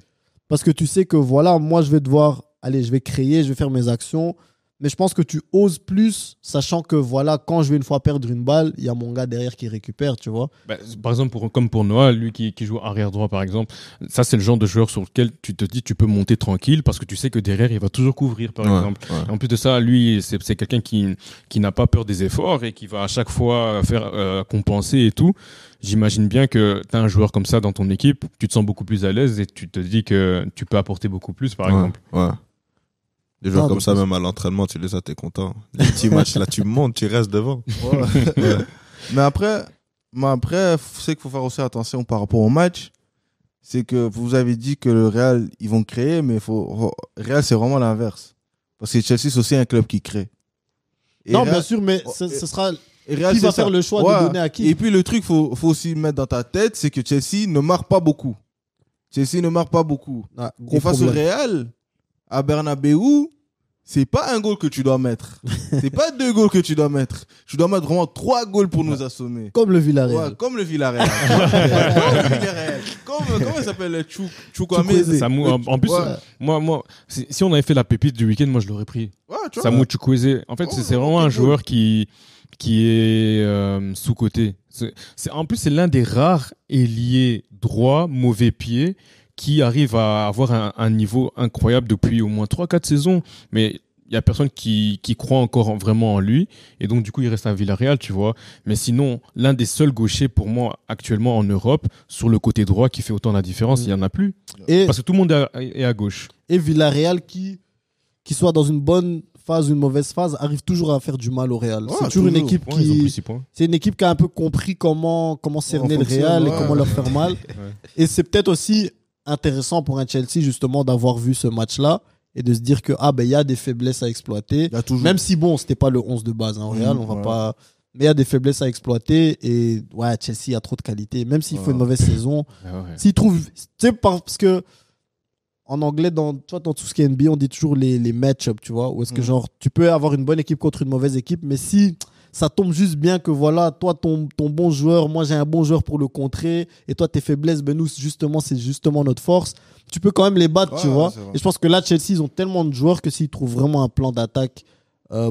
Parce que tu sais que voilà, moi, je vais devoir, allez, je vais créer, je vais faire mes actions. Mais je pense que tu oses plus, sachant que voilà, quand je vais une fois perdre une balle, il y a mon gars derrière qui récupère, tu vois. Bah, par exemple, comme pour Noah, lui qui joue arrière droit par exemple, ça c'est le genre de joueur sur lequel tu te dis tu peux monter tranquille parce que tu sais que derrière il va toujours couvrir par exemple. Ouais. En plus de ça, lui c'est quelqu'un qui n'a pas peur des efforts et qui va à chaque fois faire compenser et tout. J'imagine bien que tu as un joueur comme ça dans ton équipe, tu te sens beaucoup plus à l'aise et tu te dis que tu peux apporter beaucoup plus par exemple. Ouais. Des joueurs Ah, comme bah, ça, c'est- même à l'entraînement, tu les as, t'es content. Les petits matchs, là, tu montes, tu restes devant. Ouais. Mais après, c'est qu'il faut faire aussi attention par rapport au match. C'est que vous avez dit que le Real, ils vont créer, mais Real, c'est vraiment l'inverse. Parce que Chelsea, c'est aussi un club qui crée. Et Non, Real- bien sûr, mais Oh, ce sera et Real, qui va c'est ça. faire le choix Ouais. de donner à qui. Et puis le truc, faut aussi mettre dans ta tête, c'est que Chelsea ne marque pas beaucoup. Chelsea ne marque pas beaucoup. Ah, gros Et face au problème. Real, à Bernabeu, c'est pas un goal que tu dois mettre. C'est pas 2 goals que tu dois mettre. Tu dois mettre vraiment 3 goals pour nous assommer. Comme le Villarreal. Ouais, comme le Villarreal. Comme le Villarreal. Comment il s'appelle Chukwueze. Chukwueze. Samu, en plus, Ouais. moi, si on avait fait la pépite du week-end, moi je l'aurais pris. Ouais, tu vois. Samu Chukwueze. En fait, Oh, c'est vraiment quel un joueur qui est sous-coté. En plus, c'est l'un des rares ailiers droit, mauvais pied, qui arrive à avoir un niveau incroyable depuis au moins 3-4 saisons. Mais il y a personne qui croit encore vraiment en lui. Et donc, du coup, il reste à Villarreal, tu vois. Mais sinon, l'un des seuls gauchers pour moi actuellement en Europe, sur le côté droit, qui fait autant la différence, il n'y en a plus. Et, Parce que tout le monde est à gauche. et Villarreal qui soit dans une bonne phase ou une mauvaise phase, arrive toujours à faire du mal au Real. Ouais, c'est toujours une toujours. équipe Ouais, ils ont pris qui. 6 points. C'est une équipe qui a un peu compris comment cerner le fonctionne, Real et ouais. comment leur faire mal. Ouais. Et c'est peut-être aussi intéressant pour un Chelsea justement d'avoir vu ce match-là et de se dire que il y a des faiblesses à exploiter. Il y a toujours. Même si bon, c'était pas le 11 de base au Real, on va ouais. pas. Mais il y a des faiblesses à exploiter et ouais, Chelsea a trop de qualité. Même s'il faut Ouais. une mauvaise saison, Ah ouais. s'il trouve, tu sais, parce que en anglais, dans tout ce qui est NBA, on dit toujours les match-up, tu vois, où est-ce que genre tu peux avoir une bonne équipe contre une mauvaise équipe, mais si ça tombe juste bien que voilà, toi ton bon joueur, moi j'ai un bon joueur pour le contrer, et toi tes faiblesses, ben nous justement c'est justement notre force. Tu peux quand même les battre, tu Ouais, vois. c'est vrai. Et je pense que là Chelsea ils ont tellement de joueurs que s'ils trouvent vraiment un plan d'attaque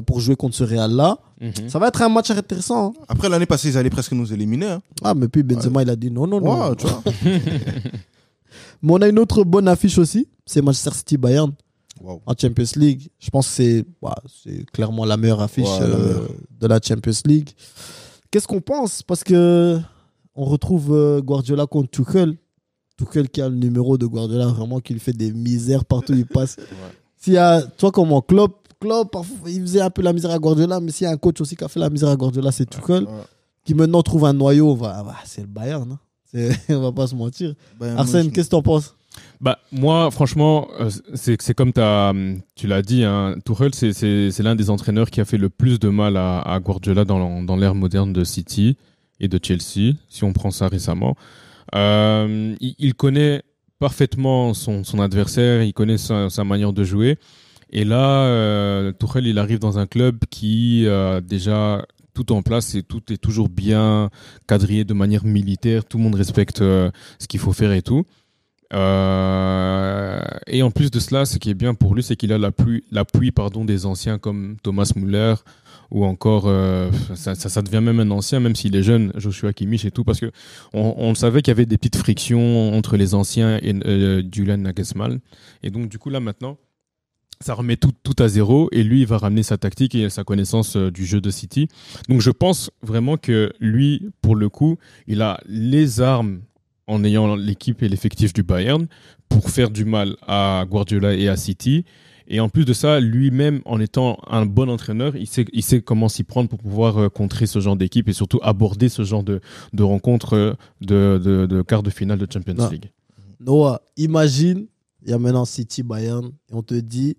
pour jouer contre ce Real là, Mhm. ça va être un match intéressant. Hein. Après, l'année passée, ils allaient presque nous éliminer. Hein. Ah mais puis Benzema il a dit non. Ouais, tu vois. Mais on a une autre bonne affiche aussi, c'est Manchester City Bayern. Wow. En Champions League. Je pense que c'est clairement la meilleure affiche Ouais, la meilleure. de la Champions League. Qu'est-ce qu'on pense? Parce que on retrouve Guardiola contre Tuchel. Tuchel qui a le numéro de Guardiola, vraiment, qui lui fait des misères partout où il passe. S'il y a, toi, comment Klopp, parfois, il faisait un peu la misère à Guardiola, mais s'il y a un coach aussi qui a fait la misère à Guardiola, c'est Tuchel. Ouais. Qui maintenant trouve un noyau, c'est le Bayern. Hein. On va pas se mentir. Ben, Arsène, moi, qu'est-ce que t'en penses? Bah, moi, franchement, c'est comme tu l'as dit, hein, Tuchel, c'est l'un des entraîneurs qui a fait le plus de mal à Guardiola dans l'ère moderne de City et de Chelsea, si on prend ça récemment. Il connaît parfaitement son adversaire, il connaît sa manière de jouer. Et là, Tuchel, il arrive dans un club qui a déjà tout en place et tout est toujours bien quadrillé de manière militaire. Tout le monde respecte ce qu'il faut faire et tout. Et en plus de cela, ce qui est bien pour lui, c'est qu'il a l'appui des anciens comme Thomas Müller ou encore ça devient même un ancien, même s'il est jeune, Joshua Kimmich et tout, parce que on savait qu'il y avait des petites frictions entre les anciens et Julian Nagelsmann. Et donc du coup là maintenant, ça remet tout à zéro et lui il va ramener sa tactique et sa connaissance du jeu de City. Donc je pense vraiment que lui, pour le coup, il a les armes en ayant l'équipe et l'effectif du Bayern pour faire du mal à Guardiola et à City. Et en plus de ça, lui-même, en étant un bon entraîneur, il sait comment s'y prendre pour pouvoir contrer ce genre d'équipe et surtout aborder ce genre de rencontres de quart de finale de Champions League. Noah, imagine, il y a maintenant City, Bayern, et on te dit,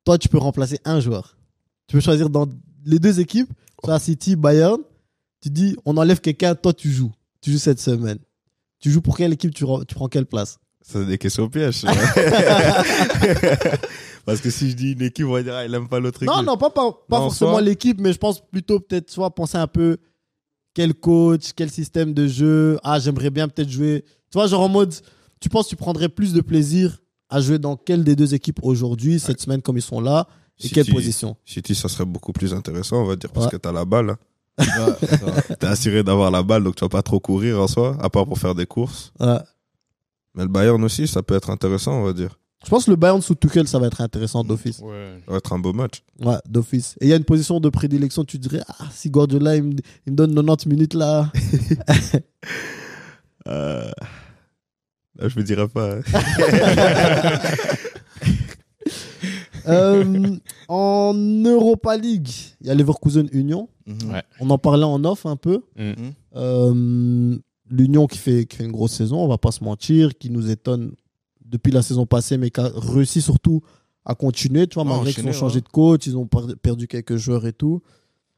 toi, tu peux remplacer un joueur. Tu peux choisir dans les deux équipes, soit City, Bayern, tu dis, on enlève quelqu'un, toi, tu joues cette semaine. Tu joues pour quelle équipe, tu prends quelle place? Ça, c'est des questions pièges. Parce que si je dis une équipe, on va dire, il aime pas l'autre équipe. Non, pas forcément l'équipe, mais je pense plutôt peut-être soit penser un peu quel coach, quel système de jeu. Ah, j'aimerais bien peut-être jouer. Tu vois, genre en mode, tu penses que tu prendrais plus de plaisir à jouer dans quelle des deux équipes aujourd'hui, cette semaine, comme ils sont là, et City, quelle position? City, ça serait beaucoup plus intéressant, on va dire, parce que t'as la balle. Hein. T'es assuré d'avoir la balle, donc tu vas pas trop courir en soi, à part pour faire des courses. Mais le Bayern aussi, ça peut être intéressant, on va dire. Je pense que le Bayern sous Tuchel, ça va être intéressant d'office. Ouais. Ça va être un beau match. Ouais, d'office. Et il y a une position de prédilection, tu dirais, si Guardiola, il me donne 90 minutes là. Là, je me dirais pas. En Europa League, il y a Leverkusen Union. Ouais. On en parlait en off un peu. L'Union qui fait une grosse saison, on va pas se mentir, qui nous étonne depuis la saison passée, mais qui a réussi surtout à continuer. Tu vois, malgré qu'ils ont changé de coach, ils ont perdu quelques joueurs et tout.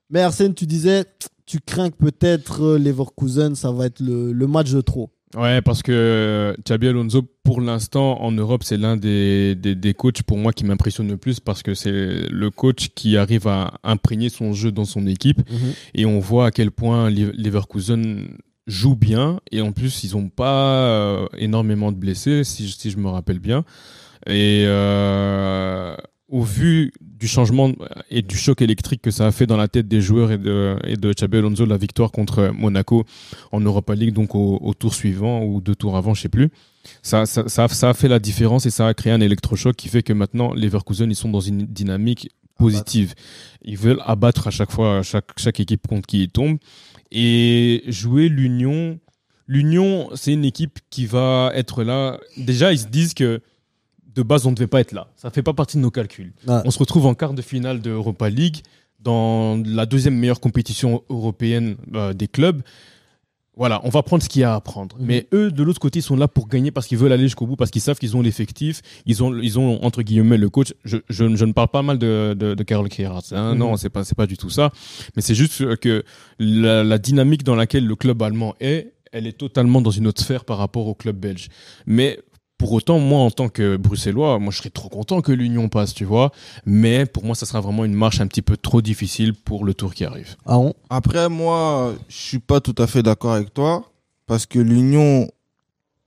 Mais Arsène, tu disais, tu crains que peut-être Leverkusen, ça va être le match de trop. Ouais, parce que Xabi Alonso, pour l'instant, en Europe, c'est l'un des coachs pour moi qui m'impressionne le plus parce que c'est le coach qui arrive à imprégner son jeu dans son équipe. Et on voit à quel point Leverkusen joue bien. Et en plus, ils n'ont pas énormément de blessés, si je me rappelle bien. Et au vu du changement et du choc électrique que ça a fait dans la tête des joueurs et de Xabi Alonso, la victoire contre Monaco en Europa League, donc au tour suivant ou 2 tours avant, je sais plus. Ça a fait la différence et ça a créé un électrochoc qui fait que maintenant, les Leverkusen, ils sont dans une dynamique positive. Ils veulent abattre à chaque fois chaque équipe contre qui ils tombent. Et jouer l'Union, c'est une équipe qui va être là. Déjà, ils se disent que de base, on ne devait pas être là. Ça ne fait pas partie de nos calculs. On se retrouve en quart de finale de Europa League, dans la deuxième meilleure compétition européenne des clubs. Voilà, on va prendre ce qu'il y a à prendre. Mais eux, de l'autre côté, ils sont là pour gagner parce qu'ils veulent aller jusqu'au bout, parce qu'ils savent qu'ils ont l'effectif, ils ont entre guillemets le coach. Je ne parle pas mal de Karl Kehrs. Non, c'est pas du tout ça. Mais c'est juste que la dynamique dans laquelle le club allemand est, elle est totalement dans une autre sphère par rapport au club belge. Mais pour autant, moi, en tant que Bruxellois, moi, je serais trop content que l'Union passe, tu vois. Mais pour moi, ça sera vraiment une marche un petit peu trop difficile pour le tour qui arrive. Après, moi, je suis pas tout à fait d'accord avec toi. Parce que l'Union,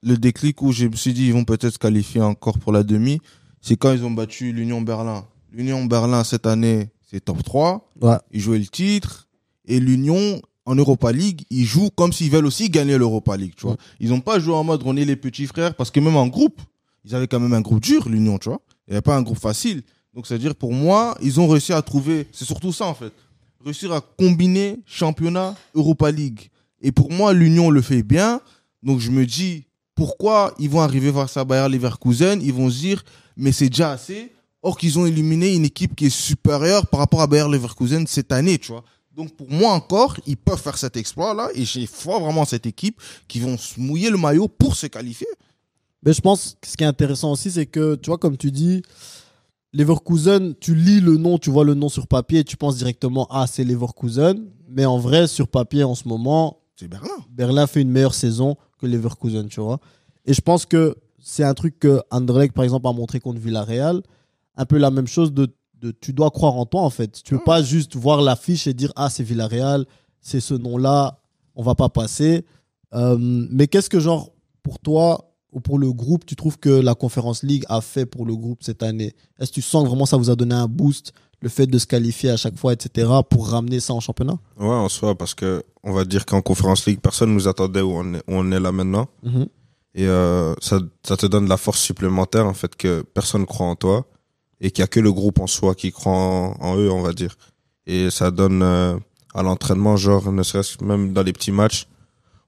le déclic où je me suis dit, ils vont peut-être se qualifier encore pour la demi, c'est quand ils ont battu l'Union Berlin. L'Union Berlin, cette année, c'est top 3. Ouais. Ils jouaient le titre. Et l'Union, en Europa League, ils jouent comme s'ils veulent aussi gagner l'Europa League, tu vois. Ils n'ont pas joué en mode on est les petits frères, parce que même en groupe, ils avaient quand même un groupe dur, l'Union, tu vois. Il n'y avait pas un groupe facile. Donc, c'est-à-dire, pour moi, ils ont réussi à trouver, c'est surtout ça, en fait, réussir à combiner championnat, Europa League. Et pour moi, l'Union le fait bien. Donc, je me dis, pourquoi ils vont arriver face à Bayer Leverkusen? Ils vont se dire, mais c'est déjà assez. Or qu'ils ont éliminé une équipe qui est supérieure par rapport à Bayer Leverkusen cette année, tu vois. Donc, pour moi encore, ils peuvent faire cet exploit-là. Et j'ai foi vraiment cette équipe qui vont se mouiller le maillot pour se qualifier. Mais je pense que ce qui est intéressant aussi, c'est que, tu vois, comme tu dis, Leverkusen, tu lis le nom, tu vois le nom sur papier et tu penses directement, c'est Leverkusen. Mais en vrai, sur papier, en ce moment, c'est Berlin. Berlin fait une meilleure saison que Leverkusen, tu vois. Et je pense que c'est un truc que Anderlecht, par exemple, a montré contre Villarreal. Un peu la même chose de tu dois croire en toi, en fait. Tu peux pas juste voir l'affiche et dire, ah, c'est Villarreal, c'est ce nom-là, on va pas passer. Mais qu'est-ce que, genre, pour toi ou pour le groupe, tu trouves que la Conference League a fait pour le groupe cette année? Est-ce que tu sens que vraiment ça vous a donné un boost, le fait de se qualifier à chaque fois, etc., pour ramener ça en championnat? Ouais, en soi, parce que on va dire qu'en Conference League, personne nous attendait où on est là maintenant. Et ça te donne de la force supplémentaire, en fait, que personne croit en toi et qu'il y a que le groupe en soi qui croit en eux, on va dire. Et ça donne à l'entraînement, genre, ne serait-ce que même dans les petits matchs,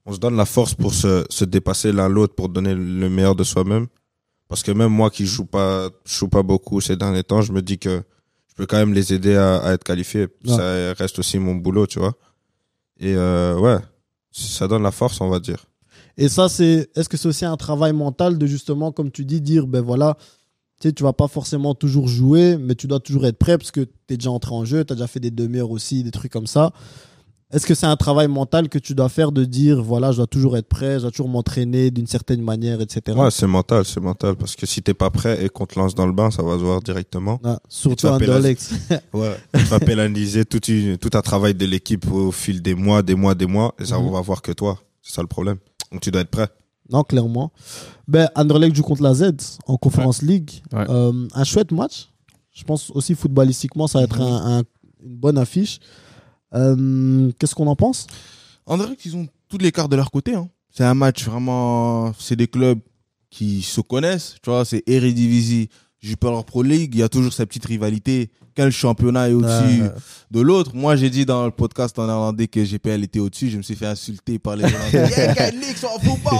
on se donne la force pour se dépasser l'un l'autre, pour donner le meilleur de soi-même. Parce que même moi qui joue pas beaucoup ces derniers temps, je me dis que je peux quand même les aider à être qualifiés. Ouais. Ça reste aussi mon boulot, tu vois. Et ouais, ça donne la force, on va dire. Et ça, est-ce que c'est aussi un travail mental de justement, comme tu dis, dire, ben voilà, tu sais, tu vas pas forcément toujours jouer, mais tu dois toujours être prêt parce que tu es déjà entré en jeu, tu as déjà fait des demi-heures aussi, des trucs comme ça. Est-ce que c'est un travail mental que tu dois faire de dire, voilà, je dois toujours être prêt, je dois toujours m'entraîner d'une certaine manière, etc. Ouais, c'est mental, parce que si t'es pas prêt et qu'on te lance dans le bain, ça va se voir directement. Ah, surtout tu vas Anderlecht. Ouais. Tu vas pénaliser tout un travail de l'équipe au fil des mois, et ça, on va voir que toi. C'est ça le problème. Donc tu dois être prêt. Non, clairement. Ben, Anderlecht joue contre la Z en Conference League. Ouais. Un chouette match. Je pense aussi footballistiquement, ça va être une bonne affiche. Qu'est-ce qu'on en pense? Anderlecht, ils ont toutes les cartes de leur côté. Hein. C'est un match vraiment. C'est des clubs qui se connaissent. Tu vois, c'est Eredivisie, Jupiler Pro League. Il y a toujours cette petite rivalité. Quel championnat est au-dessus de l'autre? Moi, j'ai dit dans le podcast en néerlandais que GPL était au-dessus. Je me suis fait insulter par les Hollandais. Yeah, quel Nix en football!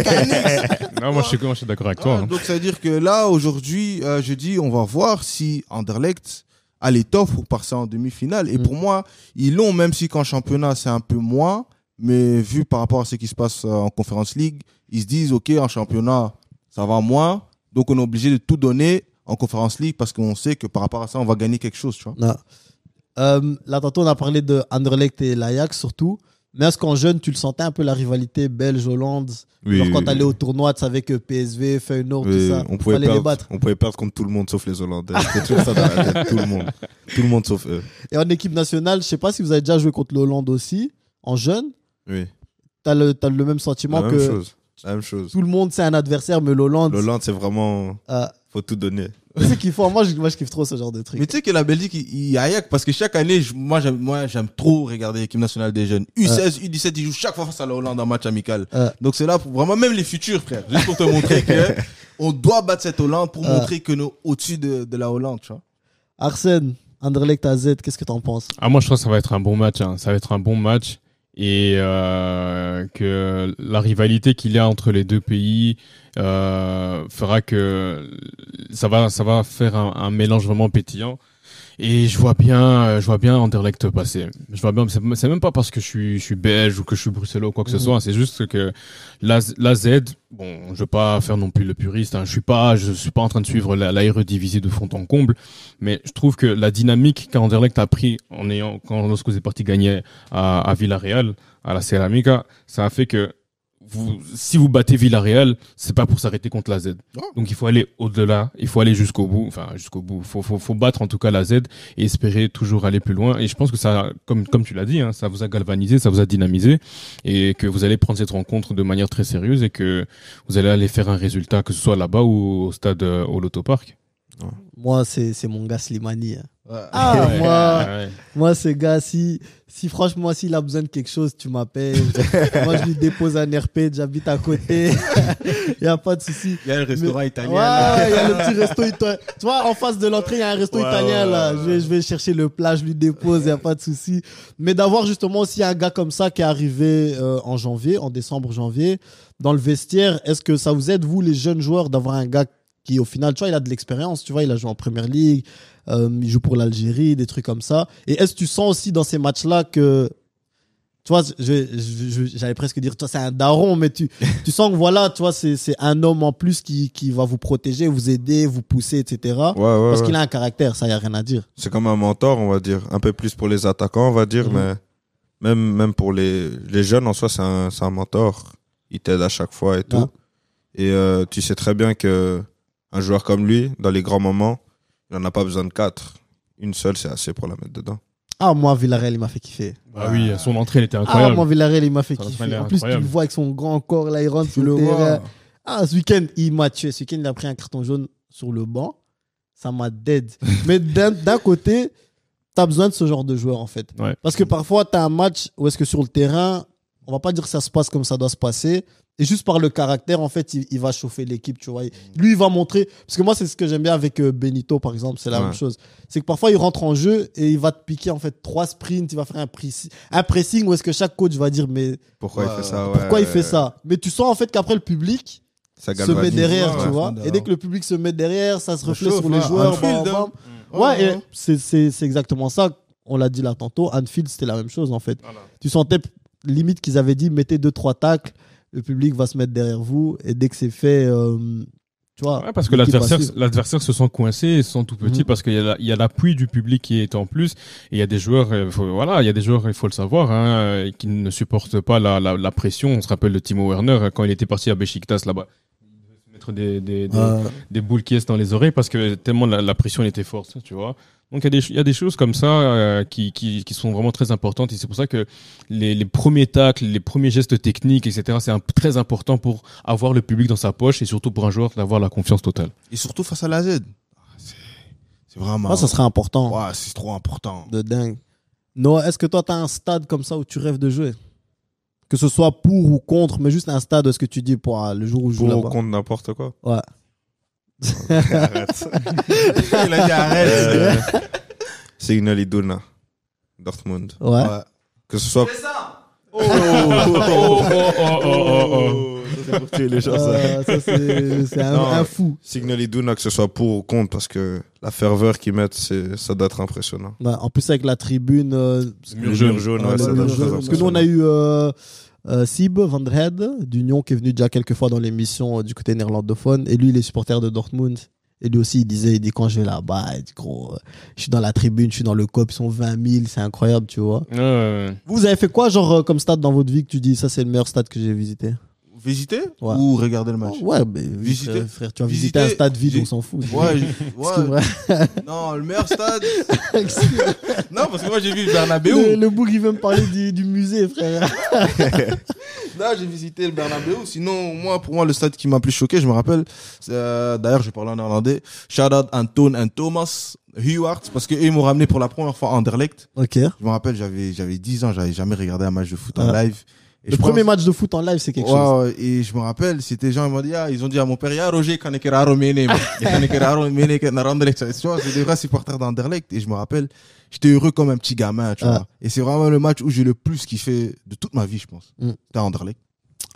Quel Nix! Non, moi je suis d'accord avec toi. Hein. Donc, ça veut dire que là, aujourd'hui, je dis, on va voir si Anderlecht a l'étoffe pour passer en demi-finale. Et pour moi, ils l'ont, même si qu'en championnat, c'est un peu moins. Mais vu par rapport à ce qui se passe en Conference League, ils se disent, OK, en championnat, ça va moins. Donc, on est obligé de tout donner en Conference League parce qu'on sait que par rapport à ça, on va gagner quelque chose, tu vois. Non. Là, tantôt, on a parlé de Anderlecht et l'Ajax surtout. Mais est-ce qu'en jeune, tu le sentais un peu la rivalité belge-Hollande? Oui, Genre quand oui, t'allais au tournoi, tu savais que PSV, Feyenoord, tout ça, on pouvait fallait les battre. perdre contre tout le monde sauf les Hollandais. C'était toujours ça dans la tête, tout le monde. Tout le monde sauf eux. Et en équipe nationale, je sais pas si vous avez déjà joué contre l'Hollande aussi, en jeune. Oui. T'as le même sentiment La que même chose. tout le monde c'est un adversaire, mais l'Hollande. L'Hollande, c'est vraiment, faut tout donner. C'est ce qu'ils font. Moi, je kiffe trop ce genre de truc. Mais tu sais que la Belgique, il y a Ajax parce que chaque année, moi, j'aime trop regarder l'équipe nationale des jeunes. U16, U17, ils jouent chaque fois face à la Hollande en match amical. Donc c'est là pour vraiment, même les futurs, frère, juste pour te montrer que on doit battre cette Hollande pour montrer que nous au-dessus de la Hollande, tu vois. Arsène, Anderlecht AZ, qu'est-ce que t'en penses? Ah, moi je pense que ça va être un bon match. Hein. Ça va être un bon match. Et que la rivalité qu'il y a entre les deux pays fera que ça va faire un mélange vraiment pétillant. Et je vois bien Anderlecht passer. Je vois bien, c'est même pas parce que je suis belge ou que je suis bruxellois ou quoi que ce soit. C'est juste que la Z, bon, je veux pas faire non plus le puriste. Hein. Je suis pas en train de suivre la Eredivisie de fond en comble. Mais je trouve que la dynamique qu'Anderlecht a pris lorsque vous êtes parti gagner à Villarreal, à la Ceramica, ça a fait que si vous battez Villarreal, c'est pas pour s'arrêter contre la Z. Oh. Donc il faut aller au-delà, il faut aller jusqu'au bout. Faut battre en tout cas la Z et espérer toujours aller plus loin. Et je pense que ça, comme tu l'as dit, hein, ça vous a galvanisé, ça vous a dynamisé et que vous allez prendre cette rencontre de manière très sérieuse et que vous allez aller faire un résultat, que ce soit là-bas ou au stade au Lotopark. Moi, c'est mon gars Slimani. Hein. Ouais. Ah, Ouais. moi, ce gars, si franchement, s'il a besoin de quelque chose, tu m'appelles. Moi, je lui dépose un RP, j'habite à côté. Il n'y a pas de souci. Il y a le restaurant italien. Ouais, il y a le petit resto italien. Tu vois, en face de l'entrée, il y a un resto italien, là. Je vais chercher le plat, je lui dépose, il n'y a pas de souci. Mais d'avoir justement aussi un gars comme ça qui est arrivé en décembre, janvier, dans le vestiaire, est-ce que ça vous aide, vous, les jeunes joueurs, d'avoir un gars qui, au final, tu vois, il a de l'expérience, tu vois, il a joué en Première Ligue, il joue pour l'Algérie, des trucs comme ça. Et est-ce que tu sens aussi dans ces matchs-là que, tu vois, j'allais presque dire, toi, c'est un daron, mais tu sens que voilà, tu vois, c'est un homme en plus qui va vous protéger, vous aider, vous pousser, etc. Parce qu'il a un caractère, ça, y a rien à dire. C'est comme un mentor, on va dire. Un peu plus pour les attaquants, on va dire, mais même pour les jeunes, en soi, c'est un mentor. Il t'aide à chaque fois et tout. Et tu sais très bien que un joueur comme lui, dans les grands moments, Il n'en a pas besoin de 4. Une seule, c'est assez pour la mettre dedans. Ah, moi, Villarreal, il m'a fait kiffer. Ah oui, son entrée, elle était Ah, incroyable. moi, Villarreal, il m'a fait Son kiffer. entrée, elle est En plus, tu le incroyable. vois avec son grand corps, là, il rentre Tu sur le le terrain. vois. Ah, ce week-end, il m'a tué. Ce week-end, il a pris un carton jaune sur le banc. Ça m'a dead. Mais d'un côté, t'as besoin de ce genre de joueur, en fait. Ouais. Parce que parfois, t'as un match où est-ce que sur le terrain, on va pas dire que ça se passe comme ça doit se passer. Et juste par le caractère, en fait, il va chauffer l'équipe, tu vois. Lui, il va montrer. Parce que moi, c'est ce que j'aime bien avec Benito, par exemple. C'est la Ouais. même chose. C'est que parfois, il rentre en jeu et il va te piquer, en fait, 3 sprints. Il va faire un pressing où est-ce que chaque coach va dire, mais Pourquoi il Ouais. fait ça? pourquoi il fait ça? Mais tu sens, en fait, qu'après, le public Ça se met galvanise. derrière, Ouais, tu ouais, vois. ouais. Et dès que le public se met derrière, ça se Ça reflète chauffe, sur les ouais. joueurs. Anfield, bam, hein. bam. Ouais, et c'est exactement ça. On l'a dit là tantôt. Anfield, c'était la même chose, en fait. Voilà. Tu sentais limite qu'ils avaient dit mettez 2-3 tacles, le public va se mettre derrière vous. Et dès que c'est fait, tu vois. Ouais, parce que l'équipe l'adversaire se sent coincé, il se sent tout petit Mhm. parce qu'il y a l'appui du public qui est en plus. Et il y a des joueurs, voilà, il y a des joueurs, il faut le savoir, hein, qui ne supportent pas la pression. On se rappelle de Timo Werner quand il était parti à Beşiktaş là-bas. Il devait se mettre des boules qui est dans les oreilles parce que tellement la pression était forte, tu vois. Donc il y a des choses comme ça qui sont vraiment très importantes et c'est pour ça que les premiers tacles, les premiers gestes techniques, etc. C'est très important pour avoir le public dans sa poche et surtout pour un joueur d'avoir la confiance totale. Et surtout face à la Z. C'est vraiment. Ah, ça serait important. Ouais, c'est trop important. De dingue. Noah, est-ce que toi, tu as un stade comme ça où tu rêves de jouer? Que ce soit pour ou contre, mais juste un stade où est-ce que tu dis pour le jour où je joue Pour ou là-bas? contre n'importe quoi. Ouais. Arrête. Il a dit arrête. Signal Iduna, Dortmund. Ouais. Ouais. Que ce soit. C'est pour tuer les gens, ça. Ça, c'est Non. un fou. Signal Iduna, que ce soit pour ou contre, parce que la ferveur qu'ils mettent, ça doit être impressionnant. Ouais, en plus, avec la tribune. Mur Le jaune. mur jaune, le ouais, ça mur doit être jaune. très Parce que nous, on a impressionnant. eu Sib van der Heide d'Union qui est venu déjà quelques fois dans l'émission du côté néerlandophone. Et lui, il est supporter de Dortmund. Et lui aussi, il dit quand je vais là-bas, il dit, gros, je suis dans la tribune, je suis dans le COP, ils sont 20 000, c'est incroyable, tu vois. Vous avez fait quoi, genre, comme stade dans votre vie que tu dis, ça, c'est le meilleur stade que j'ai visité? Visiter Ouais. ou regarder le match? Ouais, mais Visiter. frère, tu as Visiter, visité un stade vide, j'ai- on s'en fout. Ouais, Parce que ouais. vrai- Non, le meilleur stade. Non, parce que moi j'ai vu le Bernabeu. le boug, il veut me parler du musée, frère. Là, j'ai visité le Bernabeu. Sinon, pour moi, le stade qui m'a plus choqué, je me rappelle, d'ailleurs, je parle en néerlandais. Shout out Anton and Thomas Huart, parce qu'eux, ils m'ont ramené pour la première fois à Anderlecht. Ok. Je me rappelle, j'avais 10 ans, j'avais jamais regardé un match de foot en Ah. live. Et Le je premier pense- match de foot en live, c'est quelque chose. Ouais, ouais, et je me rappelle, c'était gens, ils m'ont dit, ils ont dit à mon père, ya Roger, quand est raro mene, tu vois, c'est des vrais supporters d'Anderlecht, et je me rappelle, j'étais heureux comme un petit gamin, tu Ah. vois. Et c'est vraiment le match où j'ai le plus kiffé de toute ma vie, je pense. Mm. C'était à Anderlecht.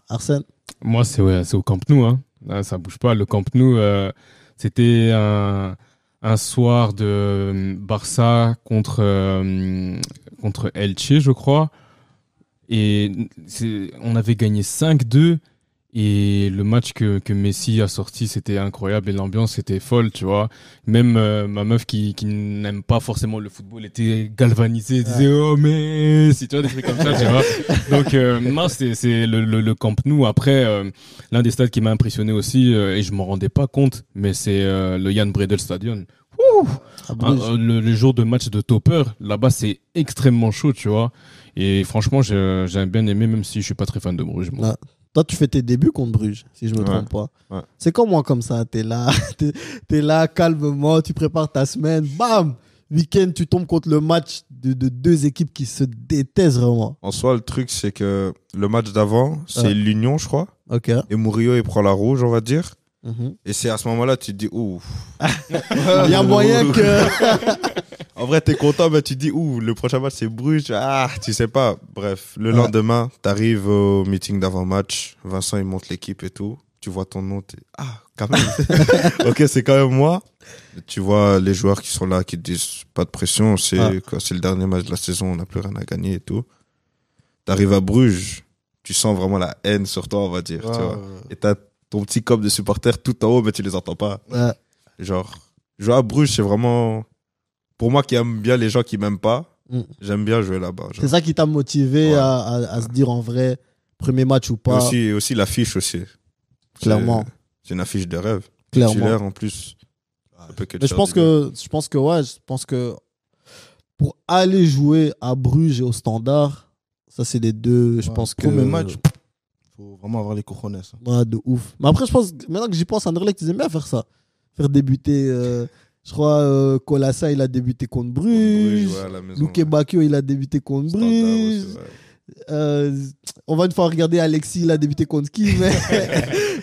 Arsène. Moi, c'est au Camp Nou. Hein. Là, ça bouge pas. Le Camp Nou, c'était un soir de Barça contre Elche, je crois. Et on avait gagné 5-2. Et le match que Messi a sorti, c'était incroyable. Et l'ambiance était folle, tu vois. Même ma meuf qui n'aime pas forcément le football était galvanisée. Elle disait, oh Messi, tu vois, des trucs comme ça, tu vois. Donc, moi, c'est le Camp Nou. Après, l'un des stades qui m'a impressionné aussi, et je m'en rendais pas compte, mais c'est le Jan Bredel Stadion. À Bruges. Le jour de match de Topper, là-bas, c'est extrêmement chaud, tu vois. Et franchement, j'ai bien aimé, même si je suis pas très fan de Bruges. moi. Ah. Toi, tu fais tes débuts contre Bruges, si je me Ouais. trompe pas. Ouais. C'est comme moi, comme ça. T'es là, t'es là, calmement, tu prépares ta semaine. Bam! Week-end, tu tombes contre le match de deux équipes qui se détestent vraiment. En soi, le truc, c'est que le match d'avant, c'est Ouais. l'Union, je crois. Ok. Et Murillo, il prend la rouge, on va dire. Mhm. Et c'est à ce moment-là, tu te dis, ouh. Il y a moyen que. En vrai, t'es content, mais tu te dis, ouh, le prochain match, c'est Bruges. Ah, tu sais pas. Bref, le Ouais. lendemain, t'arrives au meeting d'avant-match. Vincent, il monte l'équipe et tout. Tu vois ton nom, ah, quand même. Ok, c'est quand même moi. Tu vois les joueurs qui sont là, qui te disent, pas de pression. C'est Ah. c'est le dernier match de la saison, on n'a plus rien à gagner et tout. T'arrives à Bruges, tu sens vraiment la haine sur toi, on va dire. Tu vois. Et t'as ton petit cop de supporters tout en haut, mais tu les entends pas. Ouais. Genre, jouer à Bruges, c'est vraiment. Pour moi qui aime bien les gens qui m'aiment pas, Mm. j'aime bien jouer là-bas. genre. C'est ça qui t'a motivé Ouais. à se dire en vrai, premier match ou Et pas. aussi l'affiche aussi. Clairement. C'est une affiche de rêve. Clairement. Titulaire en plus. Ça peut que te Mais je faire pense du bien. je pense que pour aller jouer à Bruges et au Standard, ça c'est les deux, je Ouais, pense que premier match, faut vraiment avoir les cojones. Hein. ouais, de ouf. Mais après je pense maintenant que j'y pense, Anderlecht ils aiment bien faire ça. Faire débuter je crois Colassa il a débuté contre Bruges. Ouais, à la maison, Luke ouais. Bacchio il a débuté contre Standard Bruges. aussi, ouais. On va une fois regarder Alexis, il a débuté contre qui, mais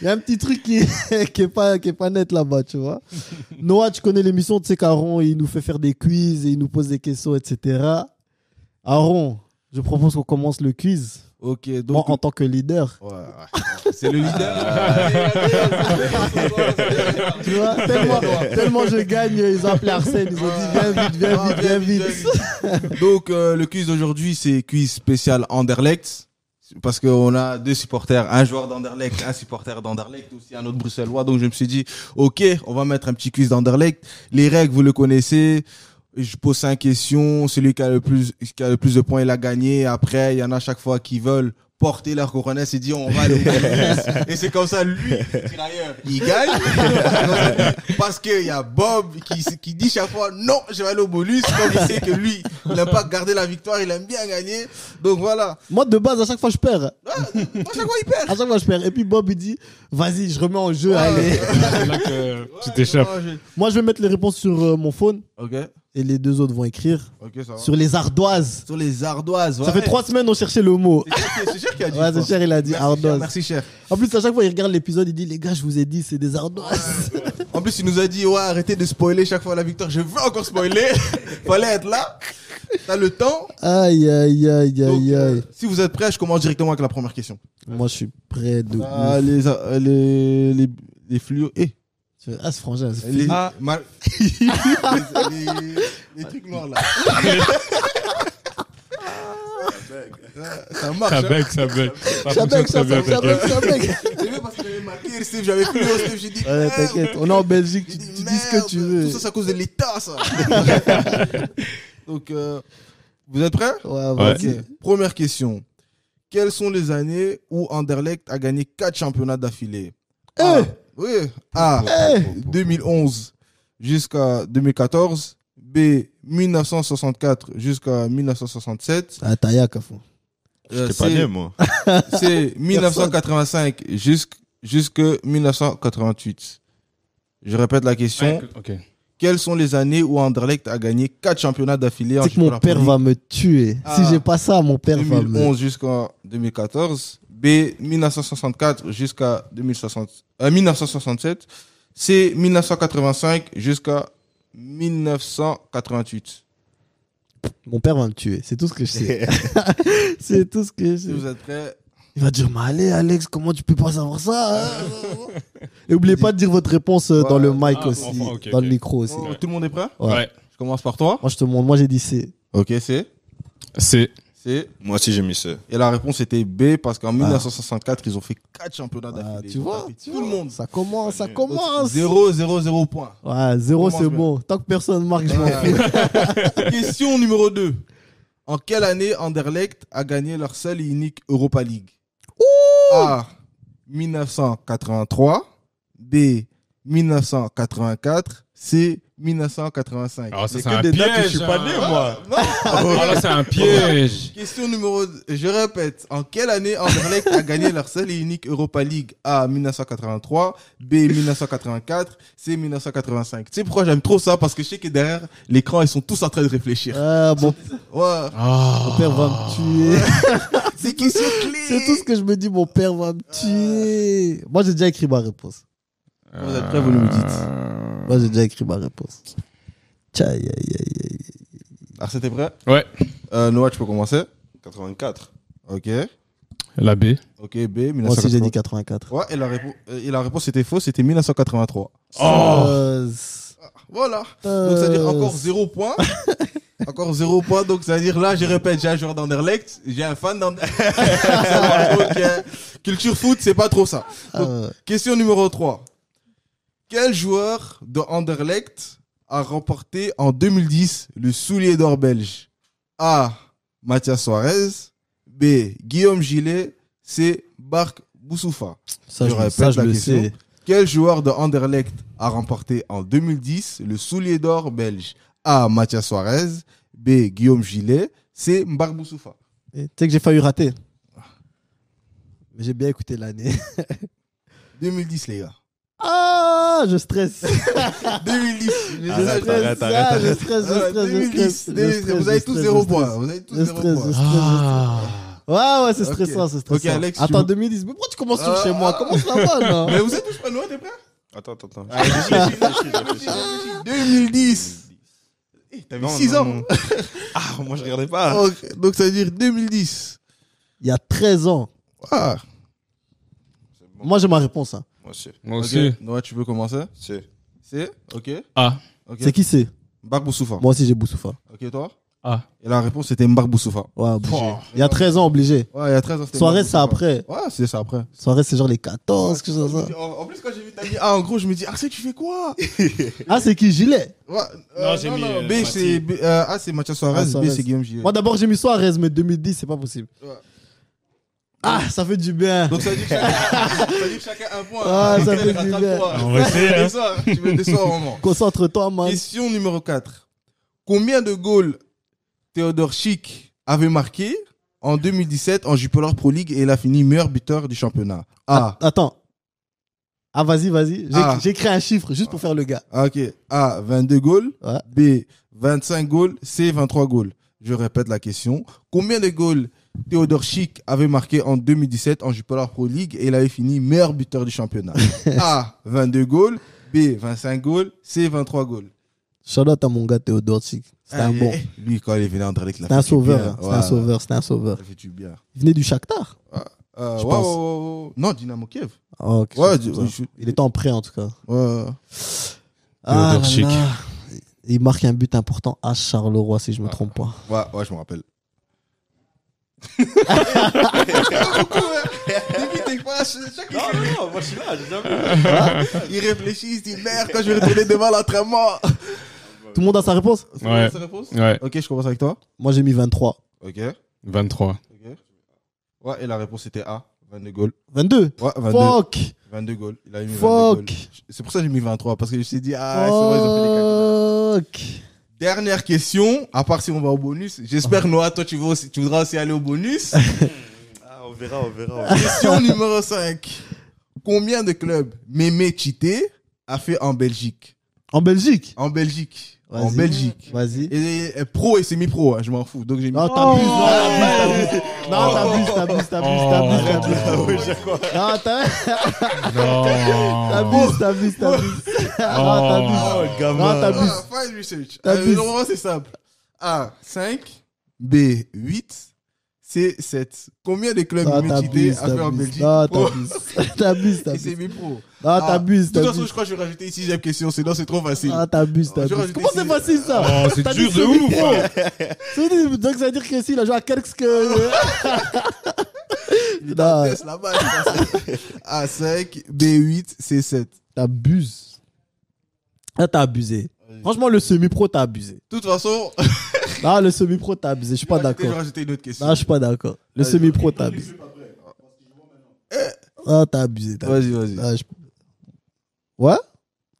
il y a un petit truc qui est pas net là-bas, tu vois. Noah, tu connais l'émission, tu sais qu'Aaron, il nous fait faire des quiz et il nous pose des questions, etc. Aaron, je propose qu'on commence le quiz. Ok, Moi, donc. en tant que leader. Ouais. C'est le leader. Tu vois, tellement je gagne, ils ont appelé Arsène, ils ont dit viens vite. Donc, le quiz d'aujourd'hui, c'est quiz spécial Anderlecht. Parce qu'on a deux supporters, un joueur d'Anderlecht, un supporter d'Anderlecht, aussi un autre bruxellois. Donc, je me suis dit, ok, on va mettre un petit quiz d'Anderlecht. Les règles, vous le connaissez. Je pose 5 questions. Celui qui a le plus de points, il a gagné. Après, il y en a chaque fois qui veulent porter leur couronne et dit on va aller au bonus. Et c'est comme ça, lui, tirailleur, il gagne. Parce qu'il y a Bob qui dit chaque fois non, je vais aller au bonus. Comme il sait que lui, il n'aime pas garder la victoire, il aime bien gagner. Donc voilà. Moi, de base, à chaque fois, je perds. Moi, chaque fois, il perd. À chaque fois, je perds. Et puis Bob, il dit vas-y, je remets en jeu, allez. C'est là que tu t'échappes. Moi, je vais mettre les réponses sur mon phone Ok, et les deux autres vont écrire ok, ça va. sur les ardoises. Sur les ardoises. Ça fait 3 semaines on cherchait le mot. C'est cher qui a dit. Ouais, je pense. c'est cher, il a dit Merci, ardoise. cher, merci, cher. En plus, à chaque fois, il regarde l'épisode, il dit les gars, je vous ai dit, c'est des ardoises. En plus, il nous a dit, ouais, arrêtez de spoiler chaque fois la victoire. Je veux encore spoiler. Fallait être là. T'as le temps. Aïe, aïe, aïe, Donc, aïe, aïe. si vous êtes prêts, je commence directement avec la première question. Moi, je suis prêt de Ah, ouf. les fluos. Ah, c'est frangin, c'est Les, fini. les trucs noirs là. Ça marche. Ça hein. bec, ça bec. Ça Chabek, fonctionne très bien, t'inquiète. Chabek. C'est bien parce que j'avais marqué Steve, j'avais plus Steve, j'ai dit. Ouais, t'inquiète, on est en Belgique, tu dis ce que tu veux. Tout ça, c'est à cause de l'État, ça. Donc, vous êtes prêts? Ouais, Ouais. vas-y. Ok. Première question. Quelles sont les années où Anderlecht a gagné 4 championnats d'affilée? A. Oui. A. 2011 jusqu'à 2014. B. 1964 jusqu'à 1967. Ah, Tayak, à fond. J'étais pas né, moi. C'est 1985 jusque 1988. Je répète la question. Ok. Quelles sont les années où Anderlecht a gagné 4 championnats d'affilée en C'est que mon championnat père premier? va me tuer. Ah. Si j'ai pas ça, mon père va me... 2011 jusqu'en 2014. B. 1964 jusqu'à 1967. C. 1985 jusqu'à 1988. Mon père va me tuer. C'est tout ce que je sais. C'est tout ce que je Si sais. vous êtes prêts, Il va dire, mais allez, Alex, comment tu peux pas savoir ça hein Et oubliez pas de dire votre réponse dans le mic Ah, aussi, enfin, ok, dans ok. le micro aussi. oh, tout le monde est prêt? Ouais. Ouais. Je commence par toi. Moi, je te montre. Moi, j'ai dit C. Ok, c'est. C'est. Moi aussi, j'ai mis ça. Et la réponse était B parce qu'en 1964, ils ont fait 4 championnats Ah, d'affilée. tu Ils ont vois, tapé tu tout vois. le monde. Ça commence, ça Donc, commence. 0 points. Ouais, 0, Commence c'est bien. bon. Tant que personne marque, je m'en fous. Question numéro 2. En quelle année Anderlecht a gagné leur seule et unique Europa League? A. 1983. B. 1984. C. 1985. Ah, ça, Il y c'est a que un des dates que je suis piège, pas hein. né, moi. Ah là, c'est un piège. Question numéro 2. Je répète. En quelle année Anderlecht a gagné leur seule et unique Europa League? A. 1983. B. 1984. C. 1985. Tu sais pourquoi j'aime trop ça? Parce que je sais que derrière l'écran, ils sont tous en train de réfléchir. Ah, bon, Ouais. mon père va me tuer. C'est question clé. C'est tout ce que je me dis, mon père va me tuer. Moi, j'ai déjà écrit ma réponse. Vous êtes prêts, vous me dites. Moi, j'ai déjà écrit ma réponse. Tcha, aïe, aïe, aïe. Alors, c'était prêt? Ouais. Noah, tu peux commencer. 84. Ok. La B. Ok, B. Moi aussi, j'ai dit 1983. 84. Ouais, et la réponse était fausse, c'était 1983. Voilà. Donc, c'est-à-dire encore 0 points. Encore 0 points. Donc, c'est-à-dire là, je répète, j'ai un joueur d'Anderlecht, j'ai un fan d'Anderlecht. Donc, culture foot, c'est pas trop ça. Donc, question numéro 3. Quel joueur de Anderlecht a remporté en 2010 le soulier d'or belge? A. Mathias Suarez. B. Guillaume Gillet. C. Bark Boussoufa. Ça, Je je, répète ça, je la le question. sais. Quel joueur de Anderlecht a remporté en 2010 le soulier d'or belge? A. Mathias Suarez. B. Guillaume Gillet. C. Mbarbou Soufa. Tu sais que j'ai failli rater. Mais j'ai bien écouté l'année. 2010, les gars. Ah, je stresse. 2010. Arrête. Je stresse. 2010. Vous avez tous 0 points. Vous avez tous 0 points. Ouais, c'est stressant, c'est stressant. Ok, Alex, Attends, 2010. Mais pourquoi tu commences sur chez moi? Commence là-bas, non? Mais vous êtes tous pas loin, t'es prêt? Attends. 2010. T'avais 6 ans. Non. Ah, moi je regardais pas. Ok, donc ça veut dire 2010. Il y a 13 ans. Ah. Moi, j'ai ma réponse. Hein. Moi aussi. Moi aussi. Noah, tu veux commencer? C'est. C'est ok. A. Ok. C'est qui c'est? Mbarbou Soufa. Moi aussi, j'ai Boussoufa. Ok, toi? A. Et la réponse c'était Mbarbou Soufa. Ouais, obligé. Il y a 13 ans, obligé. Ouais, il y a 13 ans. c'était Soirée, Mbarbou c'est Soufa. après. Ouais, c'est ça après. Soirée, c'est genre les 14, quelque chose comme ça. En plus, quand j'ai vu ta mis A, en gros, je me dis, Arsène, tu fais quoi? Ah, c'est qui? Gilet? Ouais, Non, j'ai mis, B, Mati. c'est A, c'est Mathias Suarez. Ah, B, Suarez. c'est Guillaume Gillet. Moi, d'abord, j'ai mis Suarez, mais 2010, c'est pas possible. Ouais. Ah, ça fait du bien. Donc ça veut dire que chacun un point. Ah, ça fait du Rattrape-toi. bien. On va essayer, hein. Tu me déçois au moment. Concentre-toi, man. Question numéro 4. Combien de goals Théodore Schick avait marqué en 2017 en Jupiler Pro League et il a fini meilleur buteur du championnat? A. Attends. Ah, vas-y. Ah. J'ai écrit un chiffre juste pour faire le gars. Ok. A. 22 goals. Ouais. B. 25 goals. C. 23 goals. Je répète la question. Combien de goals Théodore Schick avait marqué en 2017 en Jupiler Pro League et il avait fini meilleur buteur du championnat? A. 22 goals. B. 25 goals. C. 23 goals. Shout-out à mon gars Théodore Schick. C'était un bon. Lui, quand il venait en Anderlecht, C'était un sauveur. Hein. C'était un sauveur. Ça fait du bien. Il venait du Shakhtar. Je pense. Non, Dynamo Kiev. Ah, ok, Ouais, c'est ça. Il était en prêt, en tout cas. Ouais. Ah, Théodore Schick. là. Il marque un but important à Charleroi, si je me trompe pas. Ouais, je me rappelle. Non, moi je suis là, j'ai déjà vu. Il réfléchit, il se dit merde, quand je vais retourner devant l'entraînement. Tout le monde a sa réponse? Ouais. Sa réponse? Ouais. Ok, je commence avec toi. Moi, j'ai mis 23. Ok. 23. Ouais, et la réponse était A. 22 goals. 22? Ouais, 22. Fuck! 22 goals. Il a mis 22 Fuck! goals. C'est pour ça que j'ai mis 23, parce que je me suis dit, ah, c'est vrai, ils ont fait les calculs. Fuck! Dernière question, à part si on va au bonus. J'espère, Noah, toi, tu voudras aussi aller au bonus. Ah, on verra. Question numéro 5. Combien de clubs Mémé Chité a fait en Belgique? En Belgique? En Belgique. En Vas-y. Belgique. Vas-y. Et pro et semi-pro, hein, je m'en fous. Donc j'ai mis. Non, t'abuses, non, t'abuses. Non, t'abuses. Non, t'abuses. Fine research. T'abuses. Normalement, c'est simple. A, 5. B, 8. C, 7. Combien de clubs Non, Mémé Chité t'abuses. a fait en Belgique? Non, Pro t'abuses. et semi-pro. Non, t'abuses. De toute façon, je crois que je vais rajouter une 6e question, sinon c'est trop facile. Ah, t'abuses. Je vais rajouter Comment c'est ici. facile ça? Oh, c'est T'as dur dit de ouf. semi-pro. Donc ça veut dire que s'il a joué à Kerks que. Il est dans Non. le test là-bas, je pense. A, 5. B, 8. C, 7. T'abuses. Ah, t'as abusé. Franchement, le semi-pro, t'as abusé. De toute façon, Ah, le semi-pro, t'as abusé. Je suis pas je d'accord. vais rajouter une autre question. Non, je suis pas d'accord. Le semi-pro, t'as abusé. Ah, t'as abusé. Vas-y. Ah, ouais?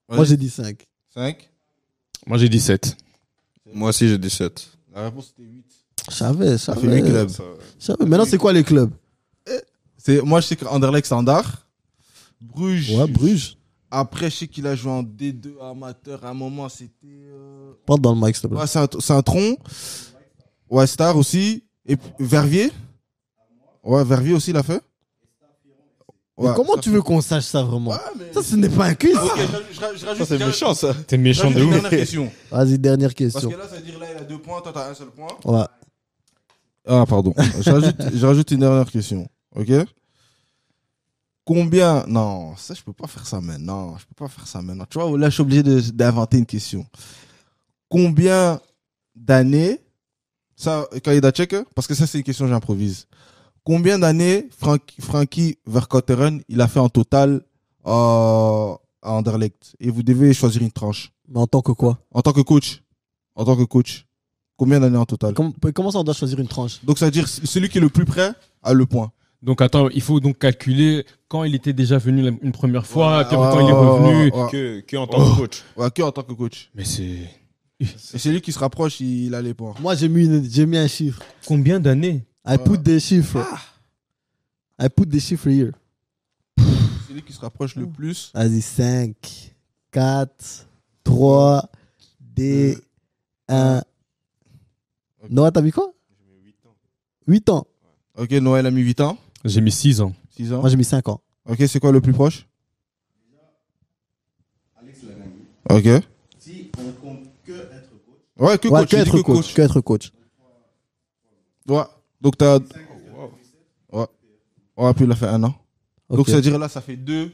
Moi, j'ai dit 5. 5. Moi, j'ai 17. Moi aussi j'ai 17. La réponse était 8. Je savais. Ça fait 8 clubs. Maintenant, c'est quoi les clubs? Moi, je sais qu'Anderlecht Standard. Bruges. Ouais, Bruges. Après, je sais qu'il a joué en D2 amateur. À un moment, c'était. Parle dans le mic, s'il te plaît. Ouais, Saint-Tron. Ouais, Star aussi. Et puis, Verviers. Ouais, Verviers aussi l'a fait. Mais Ouais, comment ça tu fait- veux qu'on sache ça vraiment? Ouais, mais- Ça, ce n'est pas un quiz. Ok, je rajoute. Ça c'est méchant ça. T'es méchant de Une ouf. dernière question. Vas-y, dernière Parce question. que là, ça veut dire là, il a 2 points. Toi, t'as un seul point. Ouais. Ah, pardon. je rajoute une dernière question. Ok? Combien. Non, ça, je peux pas faire ça maintenant. Tu vois, là, je suis obligé d'inventer une question. Combien d'années. Ça, Kaïda check, parce que ça, c'est une question que j'improvise. Combien d'années Frankie Verkotteren il a fait en total à Anderlecht? Et vous devez choisir une tranche. Mais en tant que quoi? En tant que coach. Combien d'années en total? Comment ça, on doit choisir une tranche? Donc, ça veut dire celui qui est le plus près a le point. Donc attends, il faut donc calculer quand il était déjà venu une première fois, puis quand il est revenu. Que en tant que coach. Ouais, que en tant que coach. Mais c'est... Et c'est lui qui se rapproche, il a les points. Moi, j'ai mis un chiffre. Combien d'années? I put des chiffres. I put des chiffres here. C'est lui qui se rapproche le plus. Vas-y, 5, 4, 3, 2, 1. Noah, t'as mis quoi? 8 ans. Ok, Noël a mis 8 ans. J'ai mis 6 ans. 6 ans. Moi, j'ai mis 5 ans. Ok, c'est quoi le plus proche? Ok. Si on compte que être coach. Ouais, que coach. Que j'ai dit être coach. Que être coach. Ouais. Donc t'as. Ouais. Ouais, puis il a fait 1 an. Ok. Donc c'est-à-dire là, ça fait 2.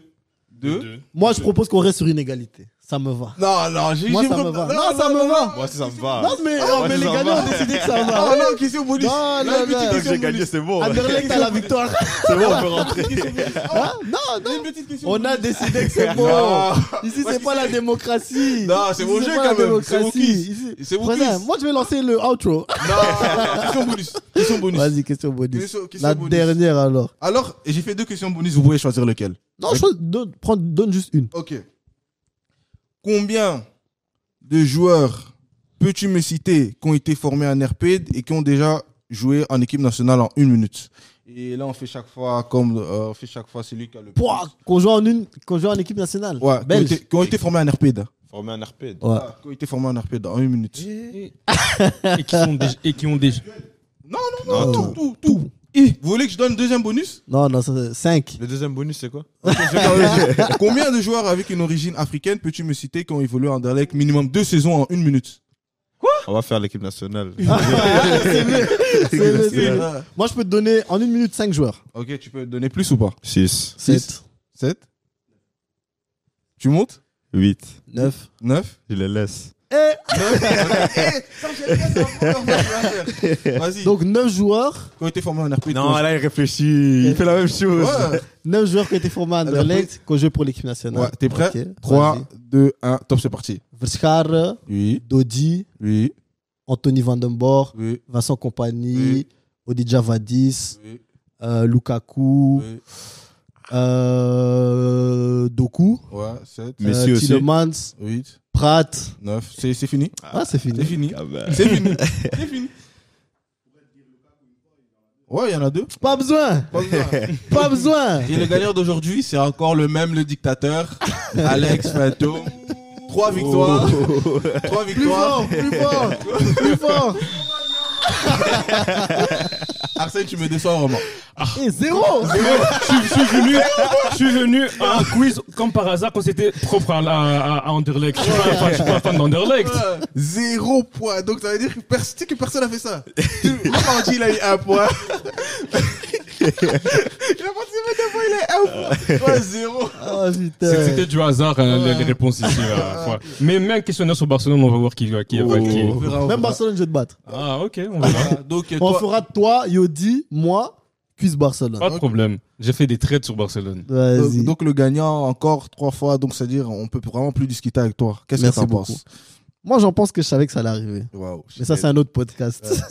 Moi, je propose qu'on reste sur une égalité. Ça me va. Non, Moi, ça me va. Non, ça me va. Moi, si ça me va. Non, mais les gagnants ont décidé que ça va. Ah non, question bonus. Non, non, non. Donc j'ai gagné, c'est bon. Anderlecht a la victoire. C'est bon, on peut rentrer. Hein? Non, Une petite question. on a décidé que c'est bon. Non. Ici, c'est pas la démocratie. Non, c'est mon Ici, jeu pas la quand même. démocratie. C'est mon quiz. Ici- C'est mon Frère, quiz. moi, je vais lancer le outro. Non, question bonus. Question bonus. Vas-y, question bonus. Question La bonus. dernière alors. Alors, j'ai fait 2 questions bonus, vous pouvez choisir lequel. Non, donne juste une. Ok. Combien de joueurs peux-tu me citer qui ont été formés en RPED et qui ont déjà joué en équipe nationale en 1 minute? Et là, on fait chaque fois celui qui a le plus. Pouah, qu'on joue en équipe nationale. Ouais, Belge. qui ont été formés en RPED. Former un RP. Ouais. Qui ont été formés en RPED en 1 minute. Et qui ont déjà... Non, tout. Vous voulez que je donne un deuxième bonus? Non, c'est 5. Le deuxième bonus, c'est quoi? Combien de joueurs avec une origine africaine peux-tu me citer qui ont évolué en Anderlecht minimum 2 saisons en 1 minute? On va faire l'équipe nationale. C'est mieux. Moi, je peux te donner en 1 minute 5 joueurs. Ok, tu peux donner plus ou pas? 6, 7, 7? Tu montes? 8. 9. 9? Je les laisse. Vas-y. Donc 9 joueurs. Qui ont été formés en RPED. Non, là, il réfléchit. Il fait la même chose. Ouais. 9 joueurs qui ont été formés à Anderlecht, qui ont joué pour l'équipe nationale. Ouais, t'es prêt? Ok, 3, vas-y. 2, 1, top, c'est parti. Verscharen, Oui, Dodi, oui, Anthony Vandenborg, oui, Vincent Kompany, Oui. Odija Vadis, oui, Lukaku, oui. Doku, Ouais, 7, Messi aussi. Tielemans, 8, Pratt. 9. C'est fini? Ah, c'est fini. C'est fini. Ah ben. C'est fini. C'est fini. Ouais, il y en a 2. Pas besoin. Pas besoin. Et le gagnant d'aujourd'hui, c'est encore le même, le dictateur, Alex Fantôme. 3 victoires. 3 Plus victoires. fort, plus fort, plus fort. Arsène, tu me déçois vraiment. Et 0. Je suis venu à un quiz comme par hasard quand c'était propre à Anderlecht. Je suis pas fan d'Anderlecht. 0 point. Donc ça veut dire que personne n'a fait ça. Marty, il a eu 1 point. Il a participé 2 fois, il a eu 1 point. Ouais, 0. Ah putain. C'était du hasard, les réponses ici. Là. Mais même questionnaire sur Barcelone, on va voir qui va qui. Même Barcelone, je vais te battre. Ah, ok, on verra. Donc, On toi, fera toi, Yodi, moi, quiz Barcelone. Pas de problème. J'ai fait des trades sur Barcelone. Vas-y. donc le gagnant encore 3 fois. Donc c'est-à-dire on peut vraiment plus discuter avec toi. Qu'est-ce que Merci t'en beaucoup. penses? Moi, j'en pense que je savais que ça allait arriver. Waouh. Mais ça, c'est un autre podcast.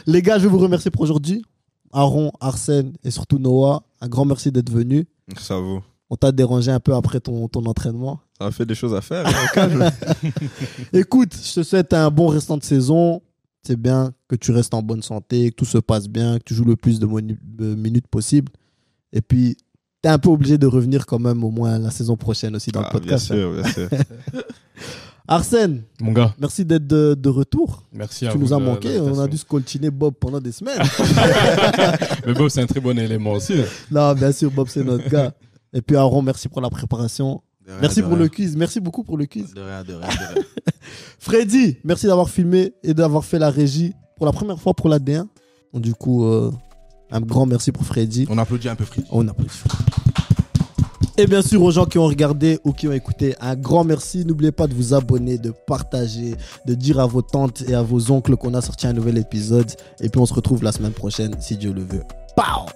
Les gars, je vais vous remercier pour aujourd'hui. Aaron, Arsène et surtout Noah, un grand merci d'être venus. Merci à vous. On t'a dérangé un peu après ton entraînement. Ça a fait des choses à faire. Hein, au calme. Écoute, je te souhaite un bon restant de saison. C'est bien que tu restes en bonne santé, que tout se passe bien, que tu joues le plus de minutes possible. Et puis, t'es un peu obligé de revenir quand même au moins la saison prochaine aussi dans le Bien podcast. sûr, bien sûr. Arsène, Mon gars, merci d'être de retour. merci à Tu vous. nous as de manqué. On a l'invitation. dû se coltiner Bob pendant des semaines. Mais Bob, c'est un très bon élément aussi. Non, bien sûr, Bob, c'est notre gars. Et puis Aaron, merci pour la préparation. Merci pour le quiz. Merci beaucoup pour le quiz. De rien. Freddy, merci d'avoir filmé et d'avoir fait la régie pour la première fois pour la D1. Donc, du coup, un grand merci pour Freddy. On applaudit un peu Freddy. On applaudit. Et bien sûr, aux gens qui ont regardé ou qui ont écouté, un grand merci. N'oubliez pas de vous abonner, de partager, de dire à vos tantes et à vos oncles qu'on a sorti un nouvel épisode. Et puis, on se retrouve la semaine prochaine, si Dieu le veut. Pow!